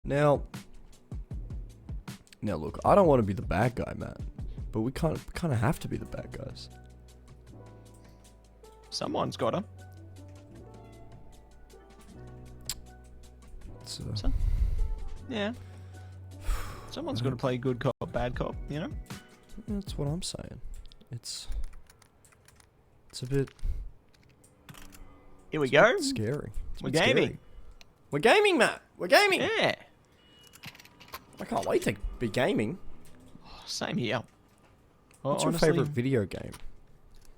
Now look, I don't want to be the bad guy, Matt, but we kind of have to be the bad guys. Someone's got him. Yeah. Someone's got to play good cop, bad cop, you know? That's what I'm saying. It's a bit... Here we go. Scary. We're gaming. Scary. We're gaming, Matt. We're gaming. Yeah. I can't wait to be gaming. Oh, same here. What's your favourite video game?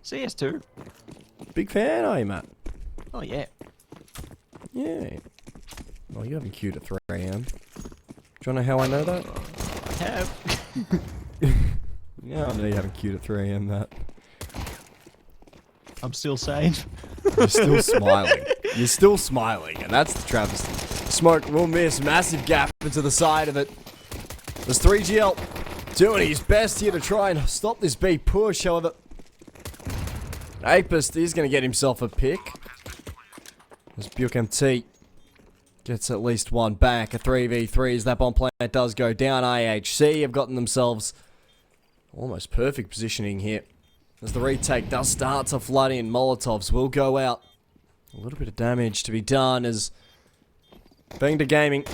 CS2. Big fan, are you, Matt? Oh, yeah. Yeah. Well, you haven't queued at 3 AM. Do you know how I know that? I have. Yeah, I know you haven't queued at 3 AM, Matt. I'm still sane. You're still smiling. You're still smiling, and that's the travesty. Smoke will miss. Massive gap into the side of it. There's 3GL doing his best here to try and stop this B push. However, Apist is going to get himself a pick. As Biuckmt gets at least one back. A 3v3 as that bomb plant does go down. IHC have gotten themselves almost perfect positioning here. As the retake does start to flood in, Molotovs will go out. A little bit of damage to be done as FengDa Gaming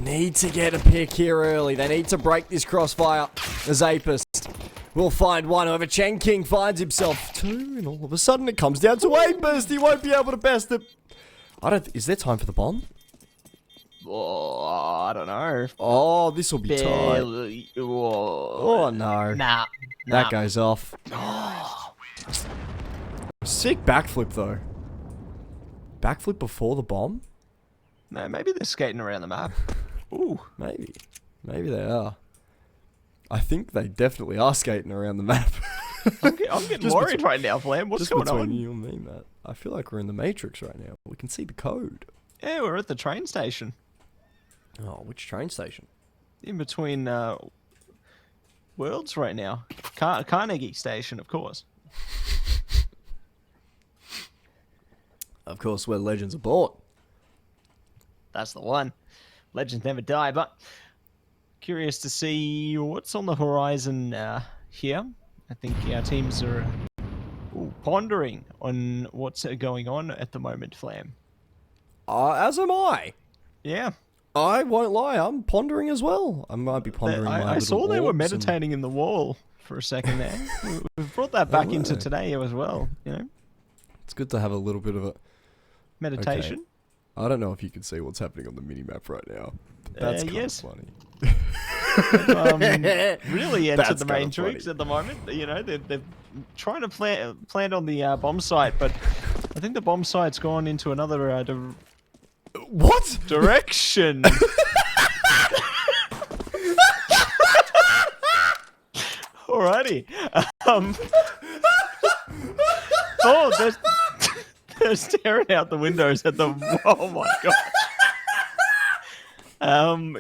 need to get a pick here early. They need to break this crossfire as Apist will find one. However, chengking finds himself 2, and all of a sudden it comes down to Apist. He won't be able to best it. Is there time for the bomb? Oh, I don't know. Oh, this will be tight. Oh, no. Nah. That goes off. Sick backflip, though. Backflip before the bomb? No, maybe they're skating around the map. Ooh. Maybe. Maybe they are. I think they definitely are skating around the map. I'm getting worried right now, Flam. What's going on? Just between you and me, Matt. I feel like we're in the Matrix right now. We can see the code. Yeah, we're at the train station. Oh, which train station? In between worlds right now. Carnegie Station, of course. Of course, where legends are bought. That's the one. Legends never die, but curious to see what's on the horizon here. I think our teams are pondering on what's going on at the moment, Flam. As am I. Yeah. I won't lie, I'm pondering as well. I might be pondering I saw they were meditating in the wall for a second there. We've brought that back into today as well, you know? It's good to have a little bit of a... meditation. Okay. I don't know if you can see what's happening on the minimap right now. That's kind of funny. Really entered the Matrix at the moment. You know, they're trying to plant on the bomb site, but I think the bomb site's gone into another what direction? Alrighty. Oh, they're staring out the windows at the. Oh my god.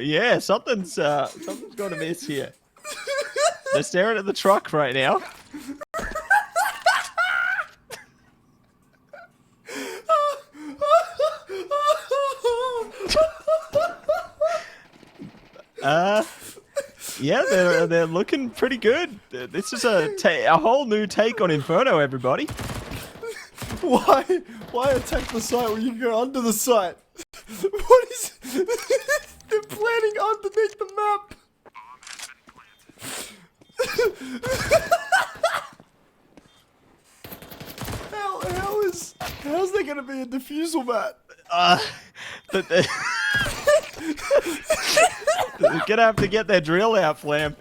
Yeah, something's got to miss here. They're staring at the truck right now. Yeah, they're looking pretty good. This is a whole new take on Inferno, everybody. Why attack the site when you can go under the site? What is... They're planning underneath the map. How's there gonna be a defusal, Matt? They're gonna have to get their drill out, Flam.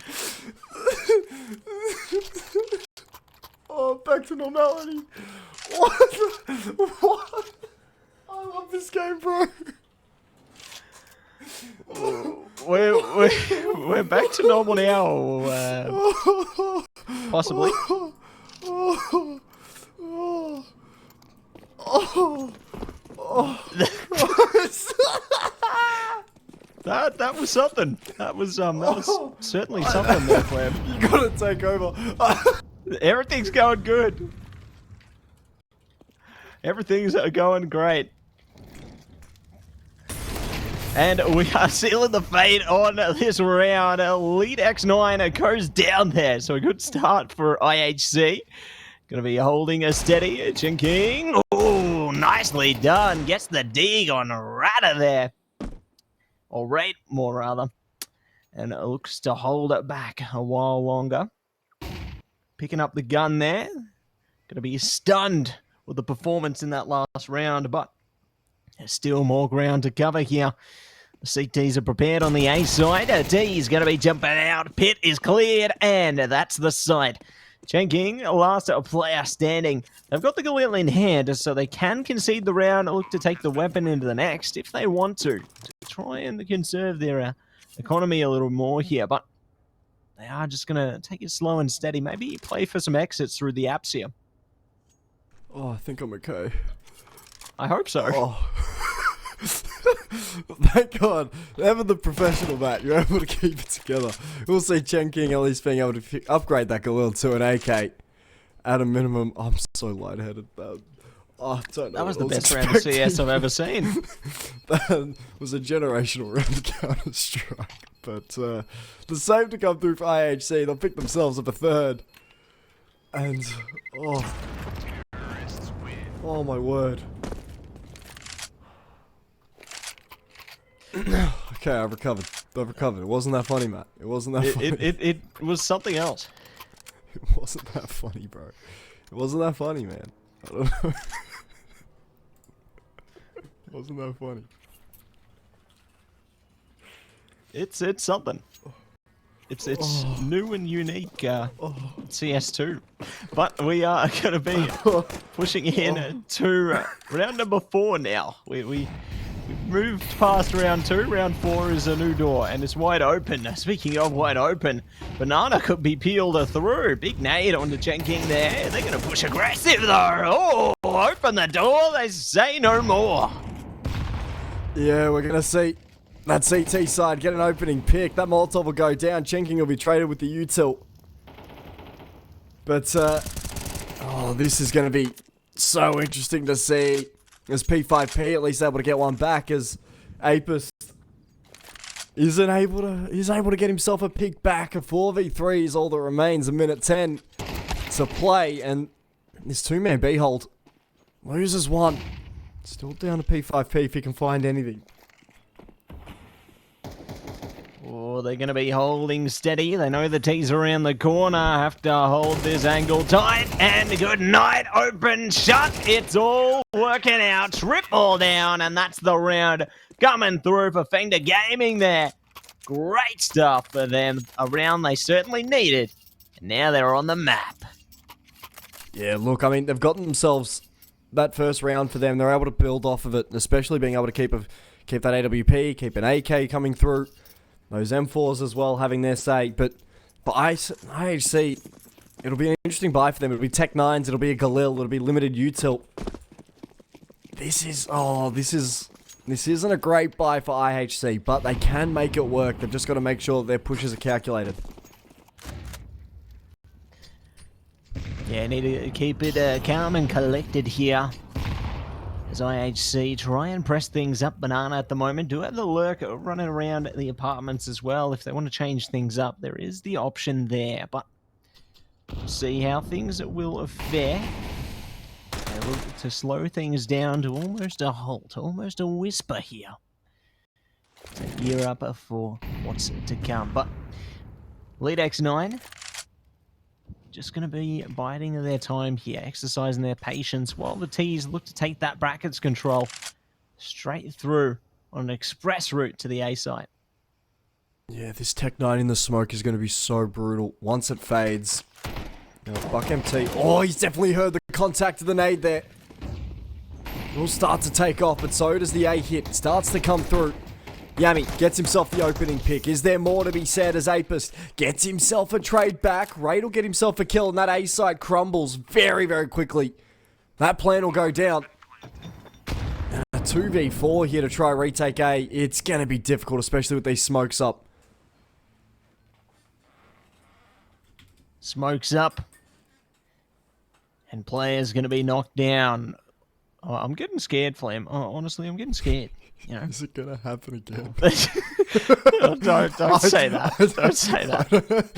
Oh, back to normality. What? I love this game, bro. We're back to normal now, possibly. That was something. That was certainly something there, Flam. You gotta take over. Everything's going good. Everything's going great. And we are sealing the fate on this round. Elite X9 goes down there. So a good start for IHC. Going to be holding a steady. Chengking. Oh, nicely done. Gets the dig on Rata there. Or Rate, more rather. And it looks to hold it back a while longer. Picking up the gun there. Going to be stunned with the performance in that last round. But there's still more ground to cover here. The CTs are prepared on the A side. D is going to be jumping out. Pit is cleared, and that's the site. chengking, last player standing. They've got the Galil in hand, so they can concede the round, look to take the weapon into the next if they want to try and conserve their economy a little more here. But they are just going to take it slow and steady. Maybe play for some exits through the apps here. Oh, I think I'm okay. I hope so. Oh. Thank God. Ever the professional, Matt. You're able to keep it together. We'll see chengking at least being able to upgrade that Galil to an AK at a minimum. I'm so lightheaded. I don't know. That was the best round of CS I've ever seen. That was a generational round of Counter-Strike. But the same to come through for IHC. They'll pick themselves up a third. And, oh my word. Okay, I've recovered. It wasn't that funny, Matt. It wasn't that funny. It was something else. It wasn't that funny, bro. It wasn't that funny, man. I don't know. It wasn't that funny. It's something. It's new and unique CS2. But we are going to be pushing in to round number 4 now. We've moved past round 2. Round 4 is a new door, and it's wide open. Speaking of wide open, Banana could be peeled through. Big nade onto chengking there. They're going to push aggressive, though. Oh, open the door. They say no more. Yeah, we're going to see that CT side get an opening pick. That Molotov will go down. chengking will be traded with the util. But, this is going to be so interesting to see. As P5P at least able to get one back, as Apis is able to get himself a pick back. A 4v3 is all that remains. A minute 10 to play, and this two-man B hold loses one. Still down to P5P if he can find anything. Oh, they're going to be holding steady. They know the T's around the corner. Have to hold this angle tight. And good night. Open, shut. It's all working out. Triple down. And that's the round coming through for FengDa Gaming there. Great stuff for them. A round they certainly needed. And now they're on the map. Yeah, look, I mean, they've gotten themselves that first round for them. They're able to build off of it, especially being able to keep that AWP, keep an AK coming through. Those M4s as well having their say, but for IHC, it'll be an interesting buy for them. It'll be Tech 9s, it'll be a Galil, it'll be limited util. This isn't a great buy for IHC, but they can make it work. They've just got to make sure that their pushes are calculated. Yeah, need to keep it calm and collected here. As IHC try and press things up. Banana at the moment do have the lurk running around the apartments as well. If they want to change things up, there is the option there. But we'll see how things will fare. They look to slow things down to almost a halt, almost a whisper here. To gear up for what's to come. But Lead X9 just going to be biding their time here, exercising their patience while the T's look to take that brackets control straight through on an express route to the A site. Yeah, this Tech 9 in the smoke is going to be so brutal once it fades. Now, Biuckmt. Oh, he's definitely heard the contact of the nade there. Will start to take off, but so does the A hit. It starts to come through. Yami gets himself the opening pick. Is there more to be said as Apis gets himself a trade back? Raid will get himself a kill, and that A site crumbles very, very quickly. That plan will go down. A 2v4 here to try retake A. It's going to be difficult, especially with these smokes up. Smokes up. And players going to be knocked down. I'm getting scared, Flam. Oh, honestly, I'm getting scared. You know. Is it gonna happen again? Don't say that. Don't say that.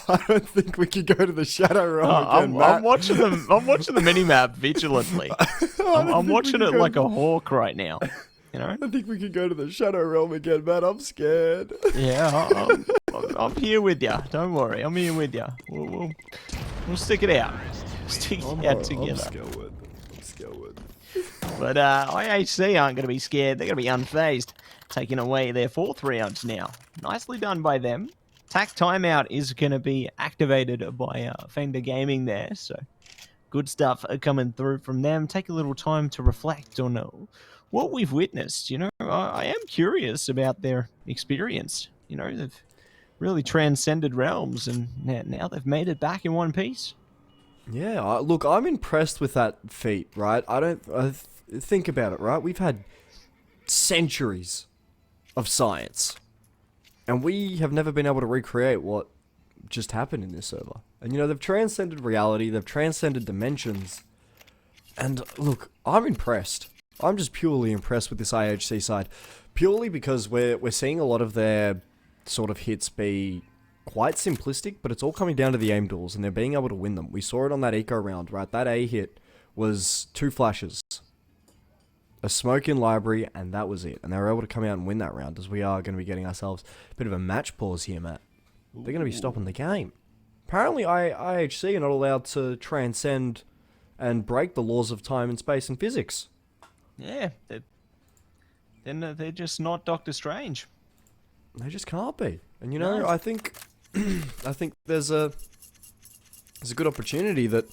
I don't think we can go to the Shadow Realm again, Matt. I'm watching them. I'm watching the minimap vigilantly. I'm watching it like a hawk right now. You know. I think we can go to the Shadow Realm again, Matt. I'm scared. Yeah, I'm here with you. Don't worry, I'm here with you. We'll stick it out. Stick it out together. I'm scared. But IHC aren't going to be scared. They're going to be unfazed, taking away their 4th round now. Nicely done by them. TAC timeout is going to be activated by FengDa Gaming there, so good stuff coming through from them. Take a little time to reflect on what we've witnessed. You know, I am curious about their experience. You know, they've really transcended realms, and now they've made it back in one piece. Yeah, look, I'm impressed with that feat, right? Think about it, right? We've had centuries of science, and we have never been able to recreate what just happened in this server. And, you know, they've transcended reality, they've transcended dimensions, and look, I'm impressed. I'm just purely impressed with this IHC side, purely because we're seeing a lot of their sort of hits be quite simplistic, but it's all coming down to the aim duels, and they're being able to win them. We saw it on that eco round, right? That A hit was 2 flashes, a smoke in library, and that was it. And they were able to come out and win that round, as we are going to be getting ourselves a bit of a match pause here, Matt. They're going to be stopping the game. Apparently, IHC are not allowed to transcend and break the laws of time and space and physics. Yeah, they're just not Doctor Strange. They just can't be. And you know, I think there's a good opportunity that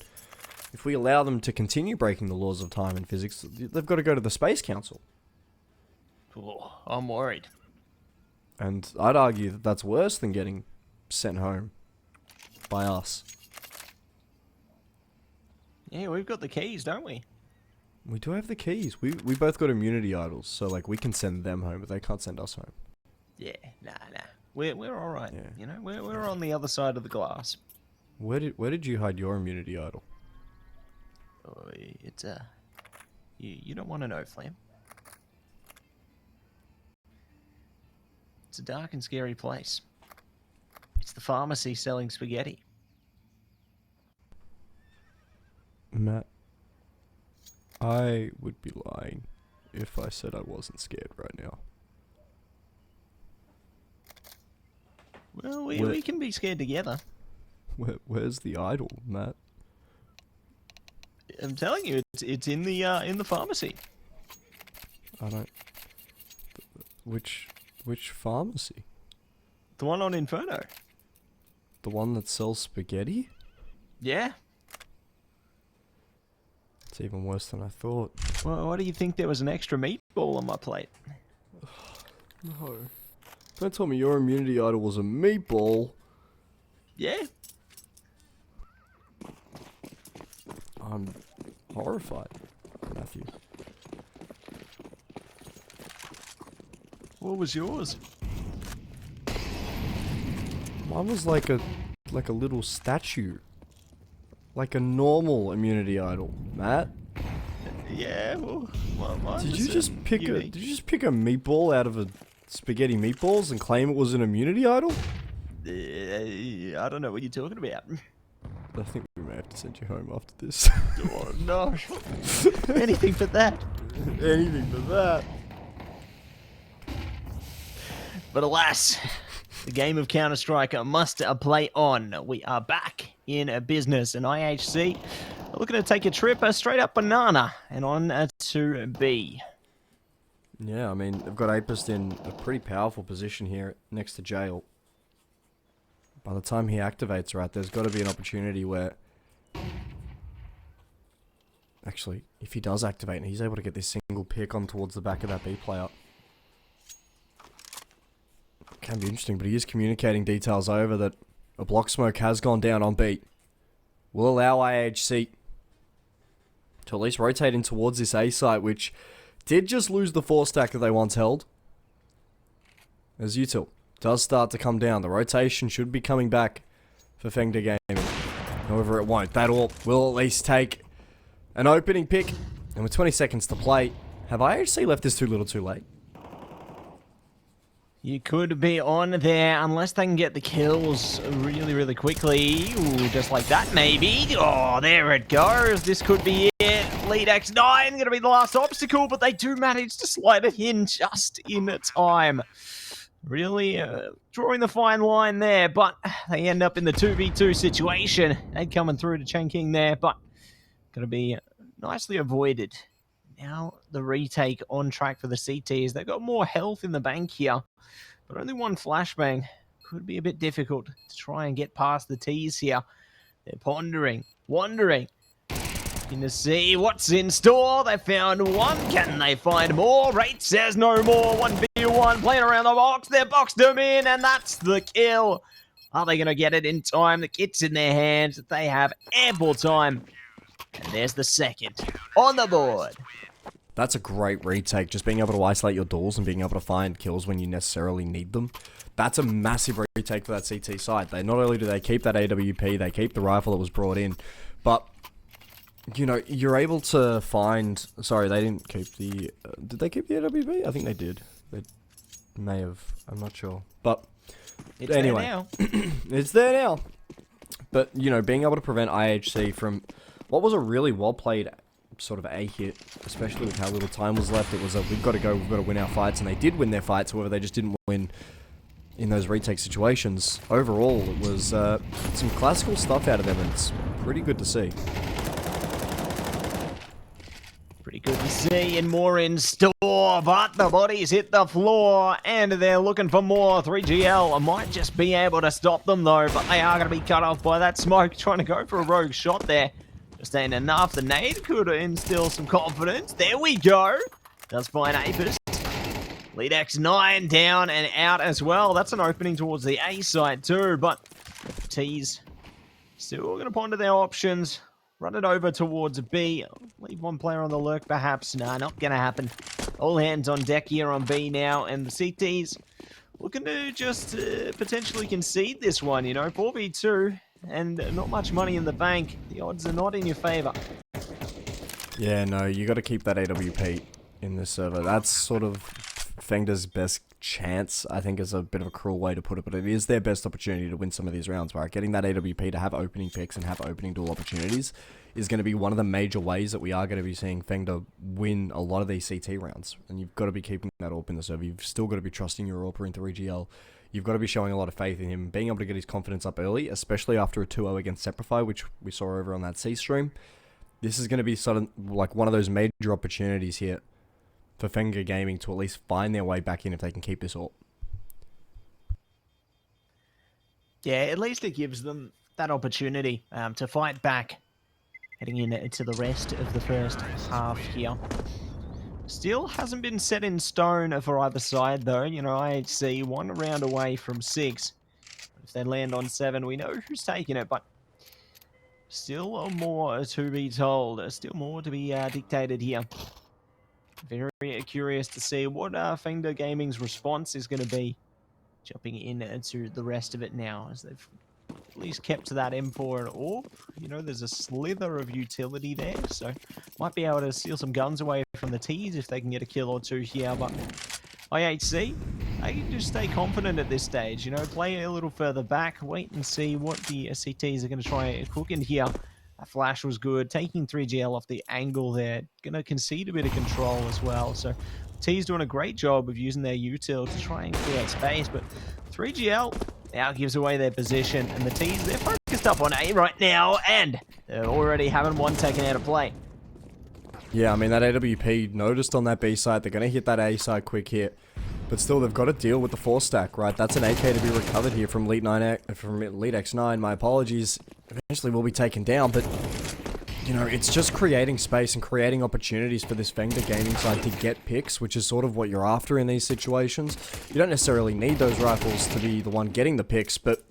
if we allow them to continue breaking the laws of time and physics, they've got to go to the Space Council. Oh, I'm worried. And I'd argue that that's worse than getting sent home by us. Yeah, we've got the keys, don't we? We do have the keys. We both got immunity idols, so like we can send them home, but they can't send us home. Yeah, nah. We're all right. Yeah. You know, we're on the other side of the glass. Where did you hide your immunity idol? Oh, it's you don't want to know, Flam. It's a dark and scary place. It's the pharmacy selling spaghetti. Matt, I would be lying if I said I wasn't scared right now. Well, we can be scared together. Where's the idol, Matt? I'm telling you, it's in the pharmacy. I don't. Which pharmacy? The one on Inferno. The one that sells spaghetti? Yeah. It's even worse than I thought. Well, why do you think there was an extra meatball on my plate? No. Don't tell me your immunity idol was a meatball. Yeah. I'm horrified, Matthew. What was yours? Mine was like a little statue. Like a normal immunity idol, Matt. Yeah, well, mine Did was you just pick unique. a meatball out of a spaghetti meatballs and claim it was an immunity idol? I don't know what you're talking about. I think we may have to send you home after this. Oh, no. Anything but that. Anything but that. But alas, the game of Counter-Strike must play on. We are back in business, and IHC are looking to take a trip straight up banana and on to B. Yeah, I mean, they've got Apist in a pretty powerful position here next to Jail. By the time he activates, right, there's got to be an opportunity where... Actually, if he does activate and he's able to get this single pick on towards the back of that B player... It can be interesting, but he is communicating details over that a block smoke has gone down on B. Will allow IHC to at least rotate in towards this A site, which did just lose the 4 stack that they once held. As Util does start to come down. The rotation should be coming back for FengDa Gaming. However, it won't. That will at least take an opening pick And with 20 seconds to play, have IHC left this too little too late? You could be on there unless they can get the kills really, really quickly. Ooh, just like that, maybe. Oh, there it goes. This could be it. Lead X9 going to be the last obstacle, but they do manage to slide it in just in time. Really drawing the fine line there, but they end up in the 2v2 situation. They're coming through to chengking there, but going to be nicely avoided. Now the retake on track for the CTs. They've got more health in the bank here, but only one flashbang. Could be a bit difficult to try and get past the T's here. They're pondering, wondering, looking to see what's in store. They found one. Can they find more? Rate says no more. 1v1 playing around the box. They boxed them in, and that's the kill. Are they going to get it in time? The kit's in their hands. They have ample time. And there's the second on the board. That's a great retake, just being able to isolate your doors and being able to find kills when you necessarily need them. That's a massive retake for that CT side. They not only do they keep that AWP, they keep the rifle that was brought in, but, you know, you're able to find... Sorry, they didn't keep the... did they keep the AWP? I think they did. They may have. I'm not sure. But, It's anyway. there now. It's there now. But, you know, being able to prevent IHC from what was a really well-played sort of A hit, especially with how little time was left. It was a, we've got to go, we've got to win our fights, and they did win their fights, however, they just didn't win in those retake situations. Overall, it was some classical stuff out of them, and it's pretty good to see. Pretty good to see, and more in store, but the bodies hit the floor, and they're looking for more. 3GL might just be able to stop them, though, but they are going to be cut off by that smoke, trying to go for a rogue shot there. Just ain't enough. The nade could instill some confidence. There we go. Does find Apis. Lead X9 down and out as well. That's an opening towards the A side too, but T's still going to ponder their options. Run it over towards B. Leave one player on the lurk perhaps. Nah, not going to happen. All hands on deck here on B now, and the CTs looking to just potentially concede this one, you know, 4v2. And not much money in the bank. The odds are not in your favor. Yeah, no, you got to keep that AWP in this server. That's sort of FengDa's best chance, I think, is a bit of a cruel way to put it, but it is their best opportunity to win some of these rounds, right? Getting that AWP to have opening picks and have opening duel opportunities is going to be one of the major ways that we are going to be seeing FengDa win a lot of these CT rounds. And you've got to be keeping that AWP in the server. You've still got to be trusting your AWPer in 3GL. You've got to be showing a lot of faith in him, being able to get his confidence up early, especially after a 2-0 against Seprify, which we saw over on that C stream. This is going to be sort of like one of those major opportunities here for FengDa Gaming to at least find their way back in if they can keep this AWP. Yeah, at least it gives them that opportunity to fight back heading into the rest of the first half here. Still hasn't been set in stone for either side, though. You know, IHC 1 round away from 6. If they land on 7, we know who's taking it, but still more to be told. Still more to be dictated here. Very curious to see what FengDa Gaming's response is going to be. Jumping into the rest of it now, as they've at least kept to that M4 and AWP. You know, there's a slither of utility there, so might be able to steal some guns away from the T's if they can get a kill or two here, but IHC, they can just stay confident at this stage, you know, play a little further back, wait and see what the CTs are going to try cook in here. That flash was good, taking 3GL off the angle there, going to concede a bit of control as well, so T's doing a great job of using their util to try and create space, but 3GL now gives away their position, and the T's, they're focused up on A right now, and they're already having one taken out of play. Yeah, I mean, that AWP noticed on that B side, they're going to hit that A side quick hit, but still, they've got to deal with the 4-stack, right? That's an AK to be recovered here from Lead X9, my apologies. Eventually will be taken down, but you know, it's just creating space and creating opportunities for this FengDa Gaming side to get picks, which is sort of what you're after in these situations. You don't necessarily need those rifles to be the one getting the picks, but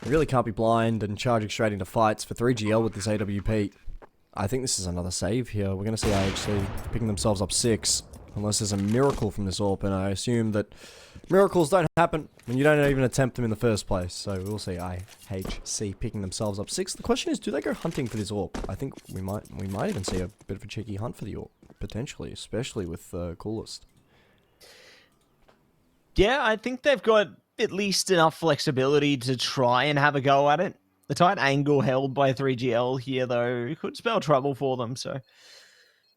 you really can't be blind and charging straight into fights for 3GL with this AWP. I think this is another save here. We're going to see IHC picking themselves up 6. Unless there's a miracle from this AWP, and I assume that miracles don't happen when you don't even attempt them in the first place. So we'll see IHC picking themselves up 6. The question is, do they go hunting for this AWP? I think we might even see a bit of a cheeky hunt for the AWP, potentially, especially with Coolest. Yeah, I think they've got at least enough flexibility to try and have a go at it. The tight angle held by 3GL here, though, could spell trouble for them. So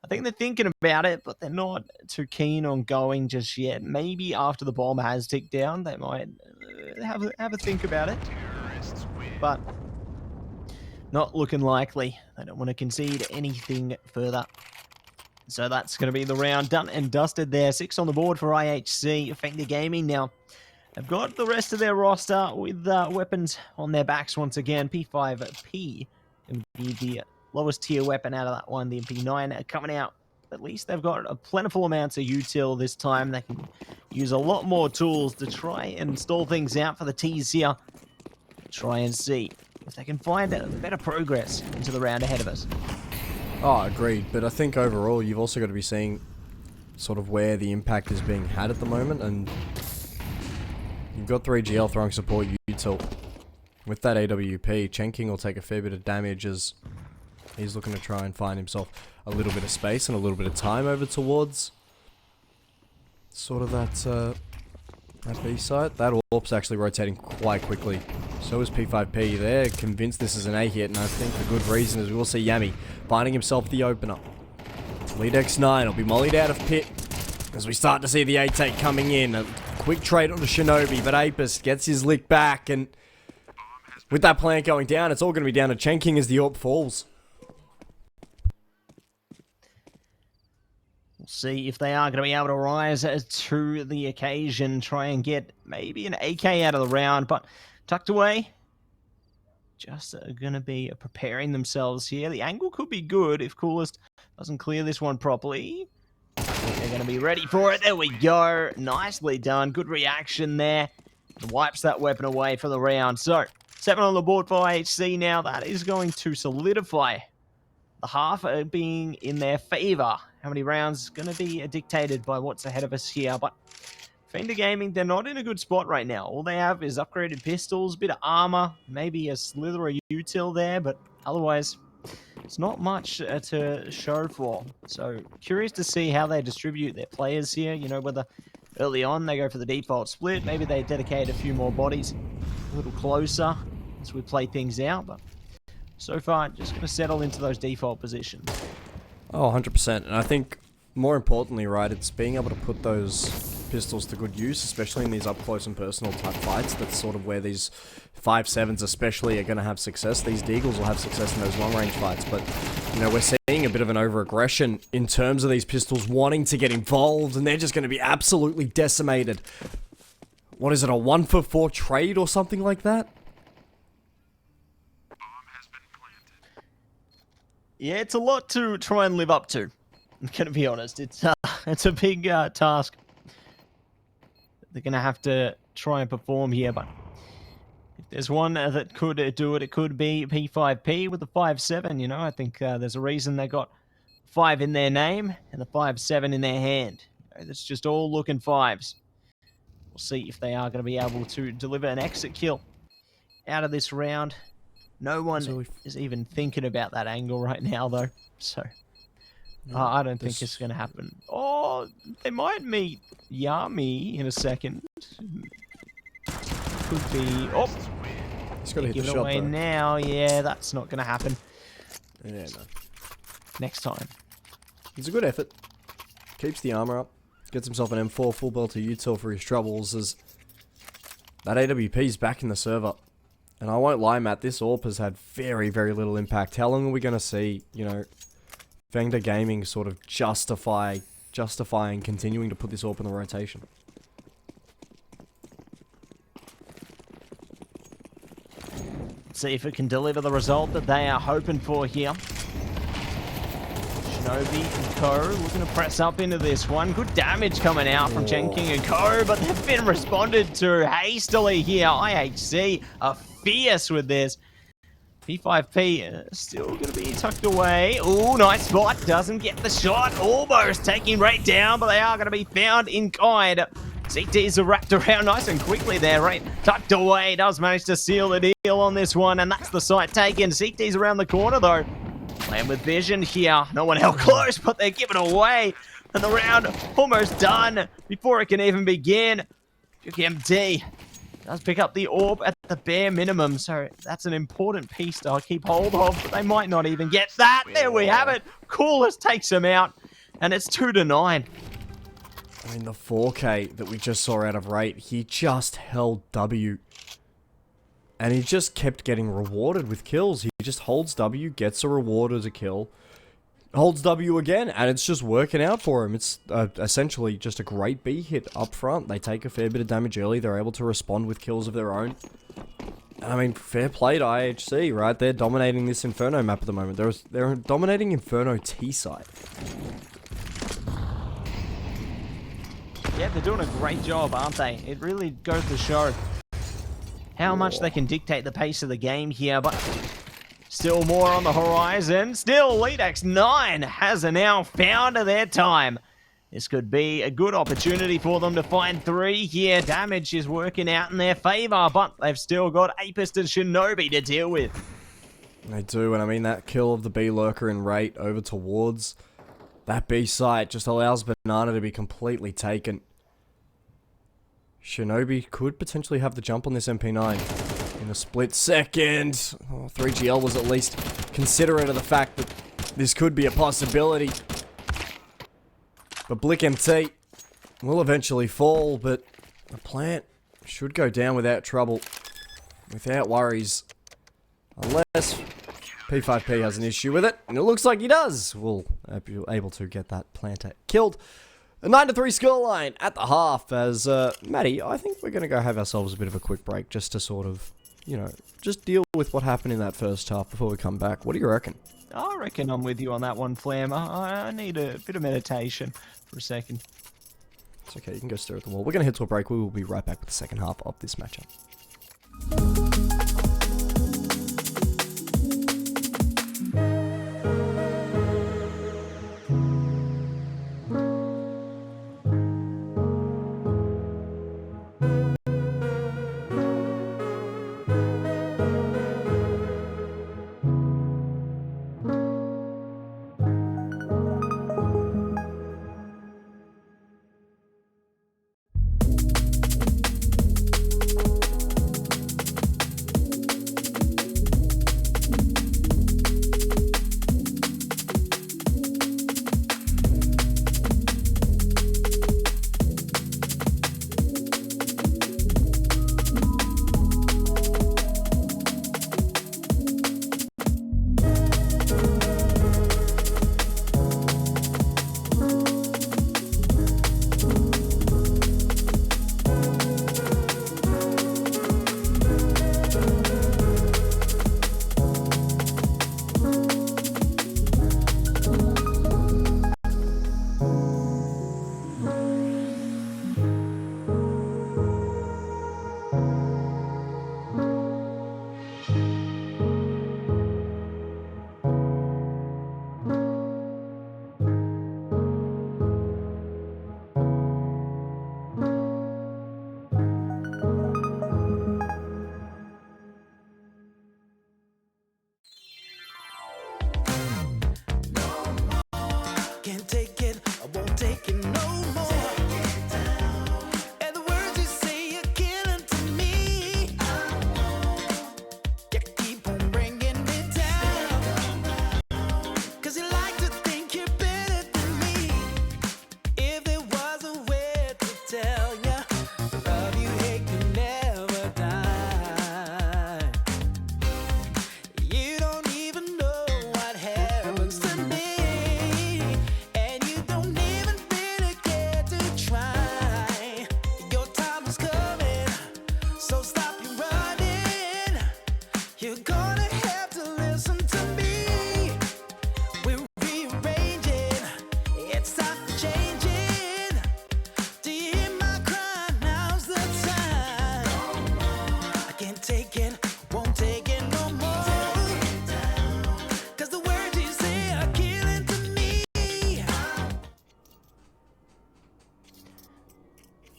I think they're thinking about it, but they're not too keen on going just yet. Maybe after the bomb has ticked down, they might have a think about it. But not looking likely. They don't want to concede anything further. So that's going to be the round done and dusted there. 6 on the board for IHC. FengDa Gaming now. They've got the rest of their roster with weapons on their backs once again. P5P will be the lowest tier weapon out of that one. The MP9 coming out. At least they've got a plentiful amounts of util this time. They can use a lot more tools to try and stall things out for the T's here. Try and see if they can find a better progress into the round ahead of us. Oh, agreed. But I think overall, you've also got to be seeing sort of where the impact is being had at the moment, and you've got 3GL throwing support util. With that AWP, chengking will take a fair bit of damage as he's looking to try and find himself a little bit of space and a little bit of time over towards sort of that B site. That AWP's actually rotating quite quickly. So is P5P. They're convinced this is an A hit, and I think the good reason is we will see Yami finding himself the opener. Lead X9 will be mollied out of pit as we start to see the 8-8 coming in. A quick trade onto Shinobi, but Apis gets his lick back, and with that plant going down, it's all going to be down to chengking as the AWP falls. We'll see if they are going to be able to rise to the occasion, try and get maybe an AK out of the round, but tucked away. Just going to be preparing themselves here. The angle could be good if Coolest doesn't clear this one properly. I think they're going to be ready for it. There we go. Nicely done. Good reaction there. Wipes that weapon away for the round. So, 7 on the board for IHC now. That is going to solidify the half being in their favor. How many rounds is going to be dictated by what's ahead of us here. But FengDa Gaming, they're not in a good spot right now. All they have is upgraded pistols, bit of armor, maybe a slither of util there, but otherwise, it's not much to show for. So, curious to see how they distribute their players here. You know, whether early on they go for the default split, maybe they dedicate a few more bodies a little closer as we play things out, but so far, just going to settle into those default positions. Oh, 100%. And I think, more importantly, right, it's being able to put those pistols to good use, especially in these up-close and personal type fights. That's sort of where these 5.7s especially are going to have success. These Deagles will have success in those long-range fights, but, you know, we're seeing a bit of an over-aggression in terms of these pistols wanting to get involved, and they're just going to be absolutely decimated. What is it, a 1-for-4 trade or something like that? Yeah, it's a lot to try and live up to. I'm going to be honest. It's a big task. They're going to have to try and perform here, but if there's one that could do it, it could be P5P with the 5.7, you know. I think there's a reason they got 5 in their name and the 5.7 in their hand. It's just all looking 5s. We'll see if they are going to be able to deliver an exit kill out of this round. No one is even thinking about that angle right now, though. So, I don't think it's going to happen. Oh, they might meet Yami in a second. Could be... Oh! He's got to hit give the it shot, away though. now. Yeah, that's not going to happen. Yeah, no. Next time. It's a good effort. Keeps the armor up. Gets himself an M4 full belt of util for his troubles as that AWP's back in the server. And I won't lie, Matt, this AWP has had very, very little impact. How long are we going to see, you know, FengDa Gaming sort of justifying continuing to put this AWP in the rotation? See if it can deliver the result that they are hoping for here. Shinobi and Co looking to press up into this one. Good damage coming out from chengking and Co, but they've been responded to hastily here. IHC are fierce with this. P5P still going to be tucked away. Ooh, nice spot. Doesn't get the shot. Almost taking right down, but they are going to be found in kind. CTs are wrapped around nice and quickly there, right? Tucked away. Does manage to seal the deal on this one, and that's the site taken. CTs around the corner, though. Playing with vision here. No one held close, but they're giving away. And the round almost done before it can even begin. Biuckmt does pick up the orb at the bare minimum, so that's an important piece to keep hold of, but they might not even get that. There we have it. Coolest takes him out, and it's 2-9. I mean, the 4K that we just saw out of Rate, he just held W. And he just kept getting rewarded with kills. He just holds W, gets a reward as a kill, holds W again, and it's just working out for him. It's essentially just a great B hit up front. They take a fair bit of damage early. They're able to respond with kills of their own. I mean, fair play to IHC, right? They're dominating this Inferno map at the moment. They're dominating Inferno T side. Yeah, they're doing a great job, aren't they? It really goes to show how much they can dictate the pace of the game here, but still more on the horizon. Still, LeadX9 has now found their time. This could be a good opportunity for them to find 3 here. Damage is working out in their favor, but they've still got Apist and Shinobi to deal with. They do, and I mean, that kill of the B lurker and Rate over towards that B site just allows Banana to be completely taken. Shinobi could potentially have the jump on this MP9 in a split second. Oh, 3GL was at least considerate of the fact that this could be a possibility. But Biuckmt will eventually fall, but the plant should go down without trouble, without worries. Unless P5P has an issue with it, and it looks like he does. We'll be able to get that planter killed. A 9-3 scoreline at the half as, Maddie, I think we're going to go have ourselves a bit of a quick break just to sort of, you know, just deal with what happened in that first half before we come back. What do you reckon? I reckon I'm with you on that one, Flammer. I need a bit of meditation for a second. It's okay, you can go stare at the wall. We're going to head to a break. We will be right back with the second half of this matchup.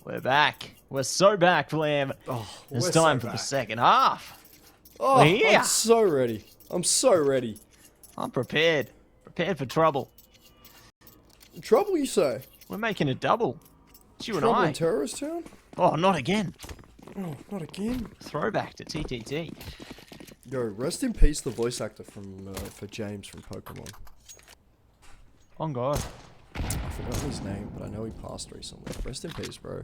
We're back. We're so back, Flam. Oh, It's we're time so for the back. second half. Oh, We're here. I'm so ready. I'm so ready. I'm prepared. Prepared for trouble. Trouble, you say? We're making a double. It's you Trouble and I. in Terrorist Town? Oh, not again. Oh, not again. Throwback to TTT. Yo, rest in peace, the voice actor for James from Pokemon. Oh, God. I forgot his name, but I know he passed recently. Rest in peace, bro.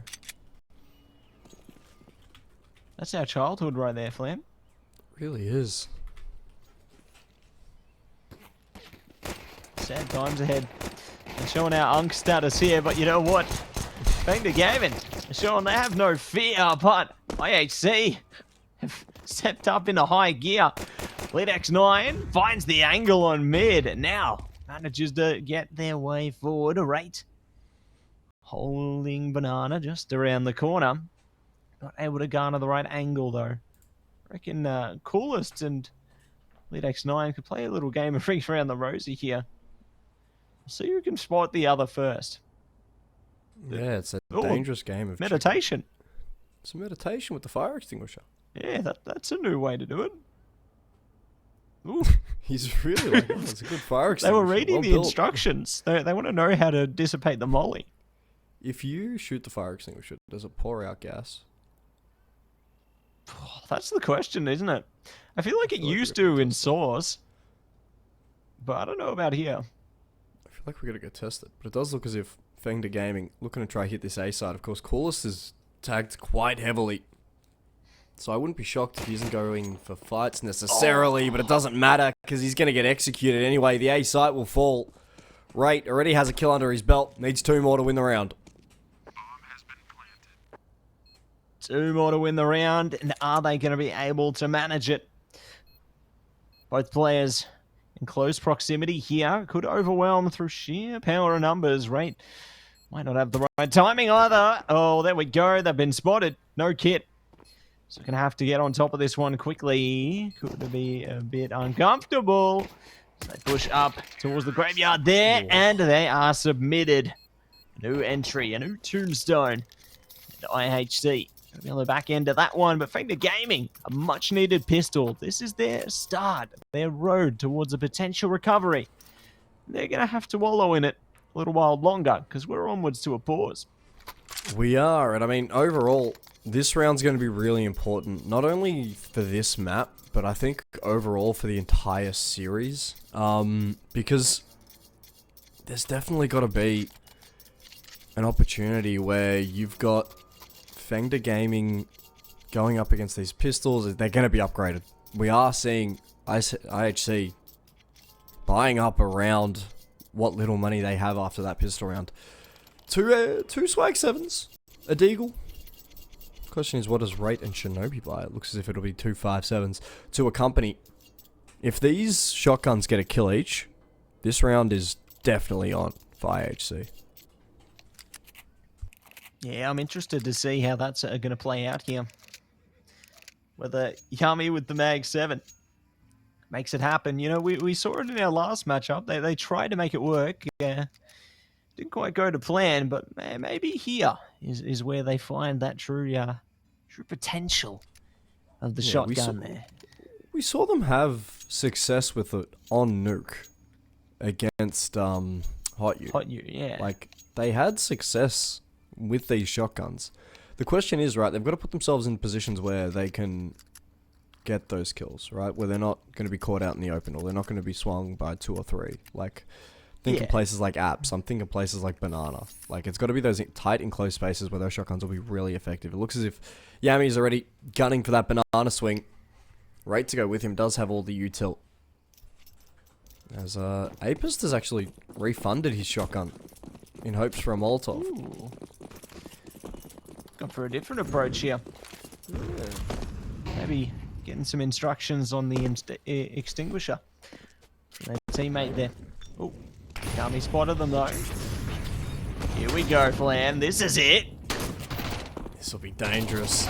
That's our childhood right there, Flam. Really is. Sad times ahead. And showing our unk status here, but you know what? FengDa Gaming showing they have no fear, but IHC have stepped up into high gear. Lead X9 finds the angle on mid, and now manages to get their way forward. Right, holding Banana just around the corner. Not able to garner the right angle though. Reckon Coolest and Lead X9 could play a little game of rings around the rosy here. See who can spot the other first. Yeah, it's a Ooh, dangerous game of meditation. chicken. It's a meditation with the fire extinguisher. Yeah, that's a new way to do it. Ooh, He's really like, oh, it's a good fire they extinguisher. were reading well the built. instructions. They want to know how to dissipate the molly. If you shoot the fire extinguisher, does it pour out gas? Oh, that's the question, isn't it? I feel like it feel like used we're gonna to in test Source, but I don't know about here. I feel like we're gonna go test it, but it does look as if FengDa Gaming looking to try hit this A side. Of course, Coolest is tagged quite heavily, so I wouldn't be shocked if he isn't going for fights necessarily. But it doesn't matter because he's gonna get executed anyway. The A site will fall. Right, already has a kill under his belt. Needs 2 more to win the round. 2 more to win the round, and are they going to be able to manage it? Both players in close proximity here could overwhelm through sheer power of numbers. Right, might not have the right timing either. Oh, there we go. They've been spotted. No kit. So going to have to get on top of this one quickly. Could be a bit uncomfortable. So they push up towards the graveyard there, and they are submitted. New entry, a new tombstone. And IHC. Gonna be on the back end of that one, but FengDa Gaming, a much-needed pistol. This is their start, their road towards a potential recovery. They're going to have to wallow in it a little while longer, because we're onwards to a pause. We are, and I mean, overall, this round's going to be really important, not only for this map, but I think overall for the entire series, because there's definitely got to be an opportunity where you've got FengDa Gaming going up against these pistols. They're going to be upgraded. We are seeing IHC buying up around what little money they have after that pistol round. Two swag 7s, a deagle. Question is, what does Rate and Shinobi buy? It looks as if it'll be 2 5.7s to a company. If these shotguns get a kill each, this round is definitely on for IHC. Yeah, I'm interested to see how that's going to play out here. Whether Yami with the Mag 7 makes it happen. You know, we saw it in our last matchup. They tried to make it work. Didn't quite go to plan, but maybe here is where they find that true potential of the shotgun there. We saw them have success with it on Nuke against Hot U, yeah. Like, they had success with these shotguns. The question is, right, they've got to put themselves in positions where they can get those kills, right? Where they're not going to be caught out in the open, or they're not going to be swung by 2 or 3. Like, think of places like Apps. I'm thinking places like Banana. Like, it's got to be those tight and close spaces where those shotguns will be really effective. It looks as if Yami's already gunning for that Banana swing. Right to go with him, does have all the util. As Apist has actually refunded his shotgun in hopes for a Molotov. Ooh. Gone for a different approach here. Yeah. Maybe getting some instructions on the extinguisher. Their teammate there. Oh, Yami spotted them though. Here we go, Flan. This is it. This will be dangerous.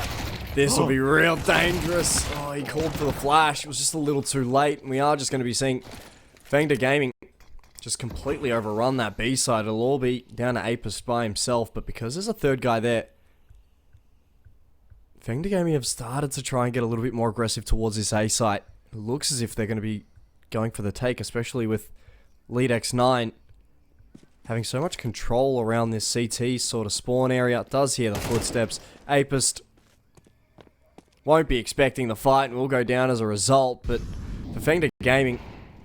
This will be real dangerous. Oh, he called for the flash. It was just a little too late. And we are just going to be seeing FengDa Gaming just completely overrun that B side. It'll all be down to Apist by himself. But because there's a third guy there, FengDa Gaming have started to try and get a little bit more aggressive towards this A site. It looks as if they're going to be going for the take, especially with Lead X9 having so much control around this CT sort of spawn area. It does hear the footsteps. Apist won't be expecting the fight and will go down as a result, but for FengDa Gaming,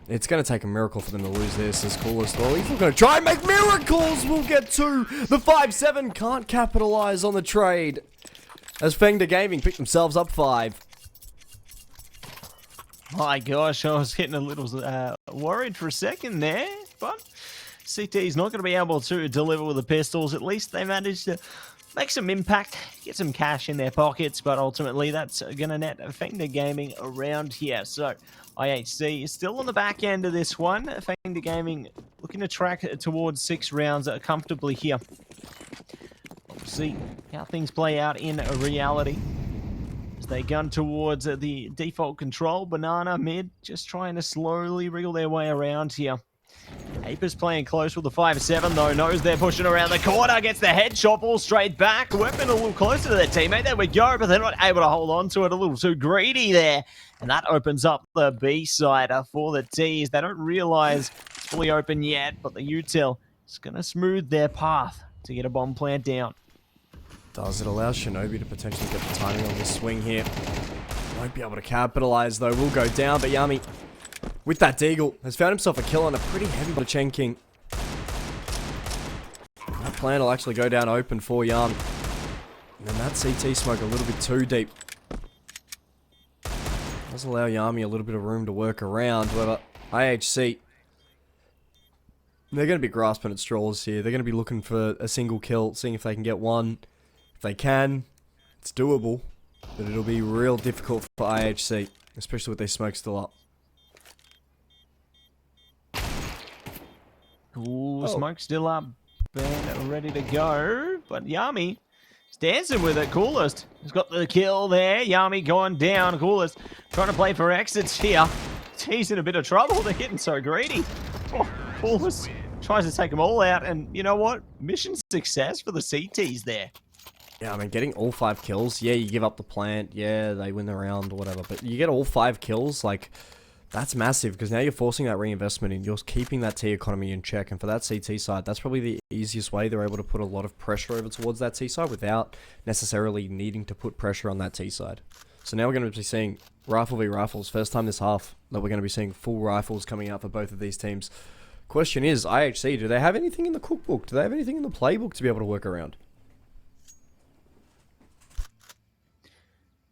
it's going to take a miracle for them to lose this as Coolest. Or if we're going to try and make miracles, we'll get two. The 5-7 can't capitalize on the trade as FengDa Gaming pick themselves up 5. My gosh, I was getting a little worried for a second there, but CT's not going to be able to deliver with the pistols. At least they managed to make some impact, get some cash in their pockets, but ultimately that's going to net FengDa Gaming around here. So IHC is still on the back end of this one. FengDa Gaming looking to track towards 6 rounds comfortably here. We'll see how things play out in reality. As they gun towards the default control, Banana mid, just trying to slowly wriggle their way around here. Apis playing close with the 5-7 though, knows they're pushing around the corner, gets the headshot, ball straight back. Weapon a little closer to their teammate, there we go, but they're not able to hold on to it, a little too greedy there. And that opens up the B side for the T's. They don't realize it's fully open yet, but the util is going to smooth their path to get a bomb plant down. Does it allow Shinobi to potentially get the timing on this swing here? Won't be able to capitalize though, will go down, but Yami with that deagle has found himself a kill on a pretty heavy bit of chengking. That plan will actually go down open for Yami. And then that CT smoke a little bit too deep. Does allow Yami a little bit of room to work around, however, IHC, they're going to be grasping at straws here. They're going to be looking for a single kill, seeing if they can get one. If they can, it's doable, but it'll be real difficult for IHC, especially with their smoke still up. Ooh, smoke still up and ready to go, but Yami is dancing with it. Coolest has got the kill there. Yami going down. Coolest trying to play for exits here. He's in a bit of trouble. They're getting so greedy. Oh, Coolest tries to take them all out, and you know what? Mission success for the CTs there. Yeah, I mean, getting all 5 kills, yeah, you give up the plant, yeah, they win the round or whatever, but you get all 5 kills, like, that's massive, because now you're forcing that reinvestment in, you're keeping that T economy in check, and for that CT side, that's probably the easiest way they're able to put a lot of pressure over towards that T side without necessarily needing to put pressure on that T side. So now we're going to be seeing rifle v rifles, first time this half that we're going to be seeing full rifles coming out for both of these teams. Question is, IHC, do they have anything in the cookbook? Do they have anything in the playbook to be able to work around?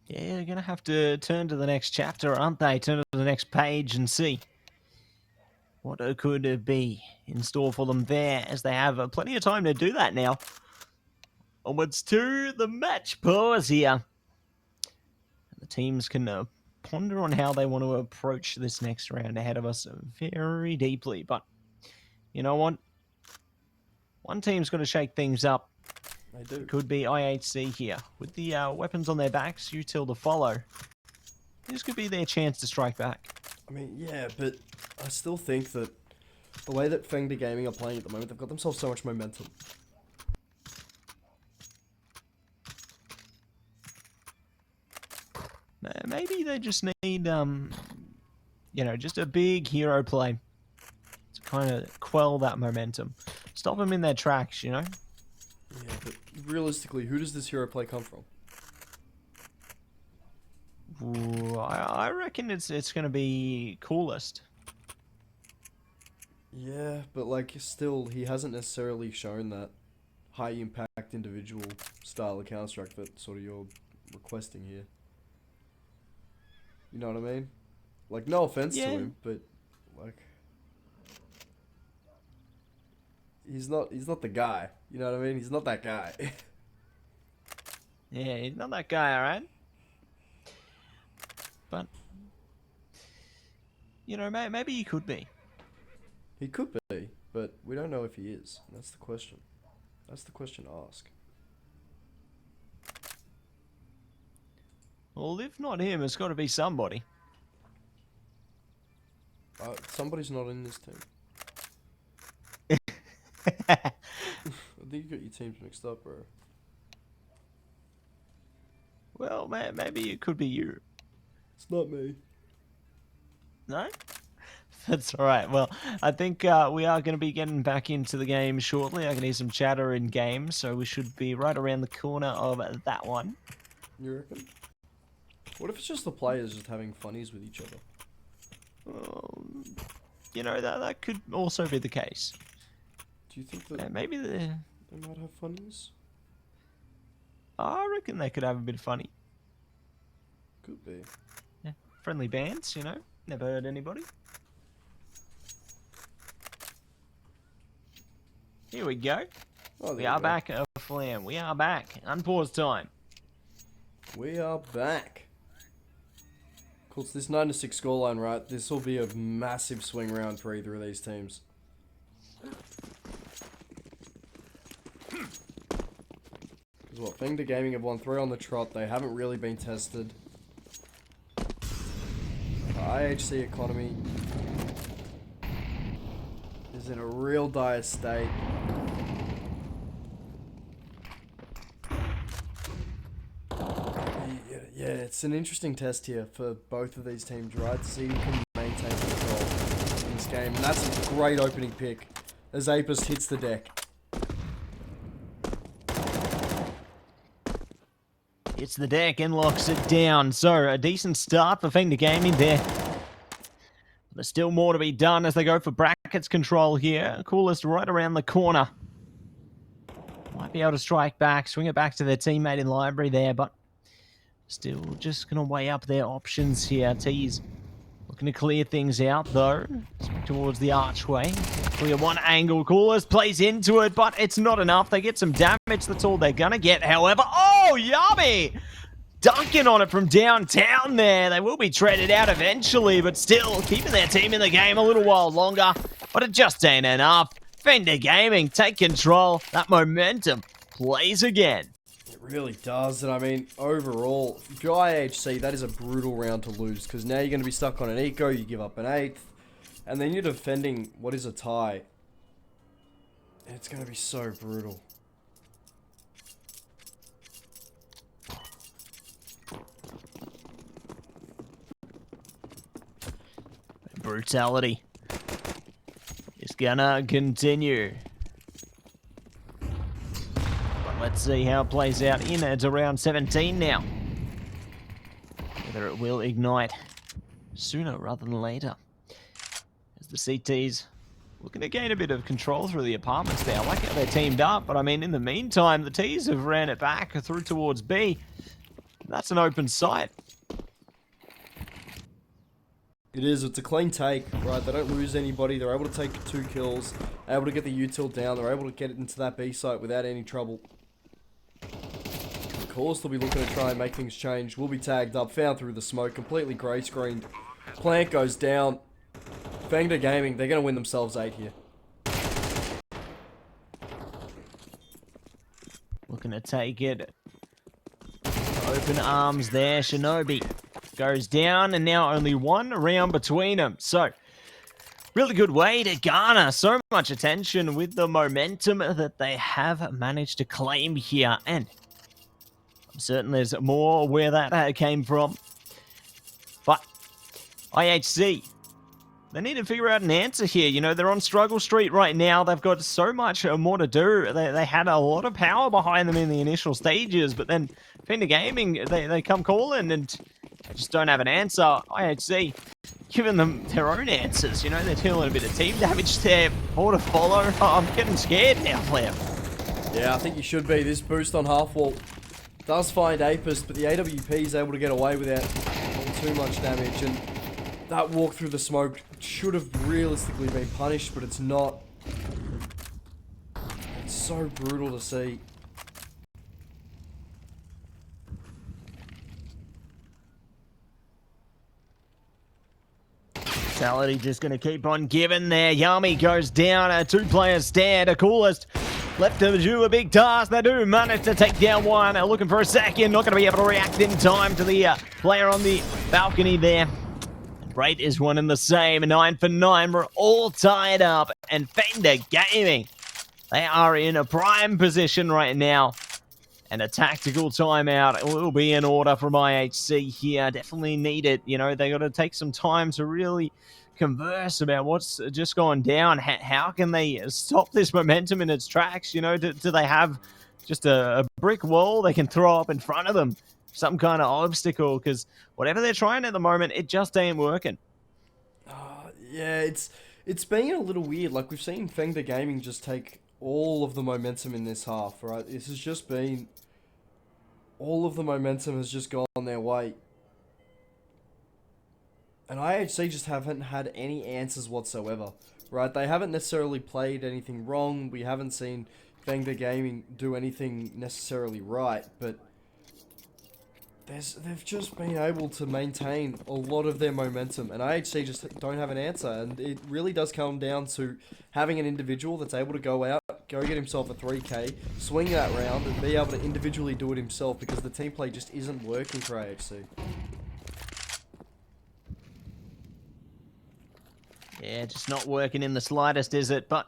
Yeah, they're going to have to turn to the next chapter, aren't they? Turn to the next page and see what it could be in store for them there, as they have plenty of time to do that now. Onwards to the match pause here. The teams can ponder on how they want to approach this next round ahead of us very deeply. But you know what? One team's got to shake things up. They do. It could be IHC here. With the weapons on their backs, util to follow. This could be their chance to strike back. I mean, yeah, but I still think that the way that FengDa Gaming are playing at the moment, they've got themselves so much momentum. Maybe they just need, you know, just a big hero play to kind of quell that momentum. Stop them in their tracks, you know? Yeah, but realistically, who does this hero play come from? Ooh, I reckon it's going to be Coolest. Yeah, but like, still, he hasn't necessarily shown that high impact individual style of Counter-Strike that sort of you're requesting here. You know what I mean? Like, no offense to him, but like, he's not the guy. You know what I mean? He's not that guy. Yeah, he's not that guy, alright? But, you know, maybe he could be. He could be, but we don't know if he is. That's the question. That's the question to ask. Well, if not him, it's got to be somebody. Somebody's not in this team. I think you got your teams mixed up, bro. Well, maybe it could be you. It's not me. No? That's all right. Well, I think we are going to be getting back into the game shortly. I can hear some chatter in game, so we should be right around the corner of that one. You reckon? What if it's just the players just having funnies with each other? You know, that could also be the case. Do you think that Maybe they might have funnies? I reckon they could have a bit of funny. Could be. Yeah. Friendly bands, you know. Never hurt anybody. Here we go. Oh, We are back, Flam. We are back. Unpause time. We are back. Of course, this 9-6 scoreline, right? This will be a massive swing round for either of these teams. Because what, FengDa Gaming have won 3 on the trot. They haven't really been tested. IHC economy is in a real dire state. Yeah, it's an interesting test here for both of these teams, right? To see who can maintain control in this game. And that's a great opening pick as Apis hits the deck. Hits the deck and locks it down. So, a decent start for FengDa Gaming there. There's still more to be done as they go for brackets control here. Coolest right around the corner. Might be able to strike back, swing it back to their teammate in library there, but still just going to weigh up their options here. T's looking to clear things out, though. Towards the archway. Clear one angle. Coolest plays into it, but it's not enough. They get some damage. That's all they're going to get. However, oh, yummy! Dunking on it from downtown there. They will be traded out eventually, but still keeping their team in the game a little while longer. But it just ain't enough. FengDa Gaming take control. That momentum plays again. It really does, and I mean, overall, if you're IHC, that is a brutal round to lose, because now you're going to be stuck on an eco, you give up an 8th, and then you're defending what is a tie. It's going to be so brutal. Brutality is gonna continue. But let's see how it plays out in at around 17 now. Whether it will ignite sooner rather than later. As the CTs looking to gain a bit of control through the apartments there. I like how they're teamed up, but I mean, in the meantime, the T's have ran it back through towards B. That's an open site. It is, it's a clean take, right? They don't lose anybody, they're able to take 2 kills, able to get the util down, they're able to get it into that B site without any trouble. Of course, they'll be looking to try and make things change. Will be tagged up, found through the smoke, completely grey screened. Plant goes down. FengDa Gaming, they're going to win themselves 8 here. Looking to take it. Open arms there, Shinobi. Goes down, and now only 1 round between them. So, really good way to garner so much attention with the momentum that they have managed to claim here. And I'm certain there's more where that came from. But IHC, they need to figure out an answer here. You know, they're on struggle street right now. They've got so much more to do. They had a lot of power behind them in the initial stages, but then FengDa Gaming, they come calling and just don't have an answer. IHC giving them their own answers. You know, they're dealing a bit of team damage there. More to follow. I'm getting scared now, Flip. Yeah, I think you should be. This boost on half wall does find Apis, but the AWP is able to get away without too much damage. And that walk through the smoke should have realistically been punished, but it's not. It's so brutal to see. Brutality just going to keep on giving there. Yami goes down. A 2-player stand. A Coolest left to do a big task. They do manage to take down one. Looking for a second. Not going to be able to react in time to the player on the balcony there. Rate is one and the same. 9 for 9. We're all tied up. And FengDa Gaming, they are in a prime position right now. And a tactical timeout will be in order from IHC here. Definitely need it. You know, they got to take some time to really converse about what's just gone down. How can they stop this momentum in its tracks? You know, do they have just a brick wall they can throw up in front of them? Some kind of obstacle? Because whatever they're trying at the moment, it just ain't working. Yeah, it's been a little weird. Like, we've seen FengDa Gaming just take all of the momentum in this half, right? This has just been... all of the momentum has just gone their way. And IHC just haven't had any answers whatsoever, right? They haven't necessarily played anything wrong. We haven't seen FengDa Gaming do anything necessarily right, but they've just been able to maintain a lot of their momentum, and IHC just don't have an answer. And it really does come down to having an individual that's able to go out, go get himself a 3K, swing that round, and be able to individually do it himself, because the team play just isn't working for IHC. Yeah, just not working in the slightest, is it? But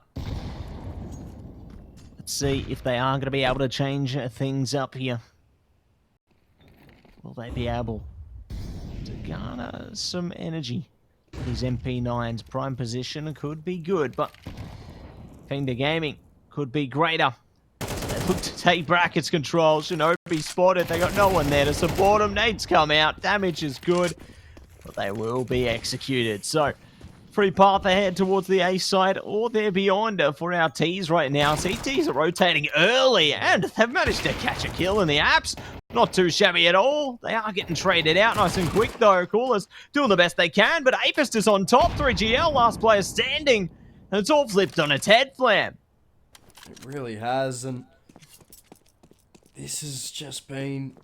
let's see if they are going to be able to change things up here. Will they be able to garner some energy? These MP9s prime position could be good, but FengDa Gaming could be greater. They look to take brackets control. Shinobi spotted. They got no one there to support them. Nades come out. Damage is good, but they will be executed. So, free path ahead towards the A side, or they're beyond for our T's right now. CTs are rotating early, and they've managed to catch a kill in the apps. Not too shabby at all. They are getting traded out nice and quick, though. Coolers doing the best they can, but Apist is on top. 3GL, last player standing, and it's all flipped on its head, Flam. It really has, and this has just been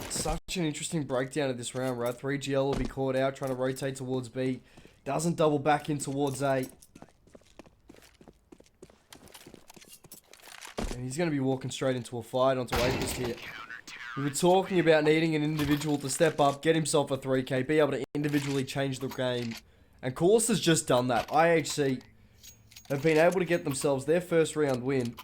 such an interesting breakdown of this round, right? 3GL will be caught out, trying to rotate towards B. Doesn't double back in towards A. And he's going to be walking straight into a fight onto Apist here. We were talking about needing an individual to step up, get himself a 3K, be able to individually change the game. And Course has just done that. IHC have been able to get themselves their first round win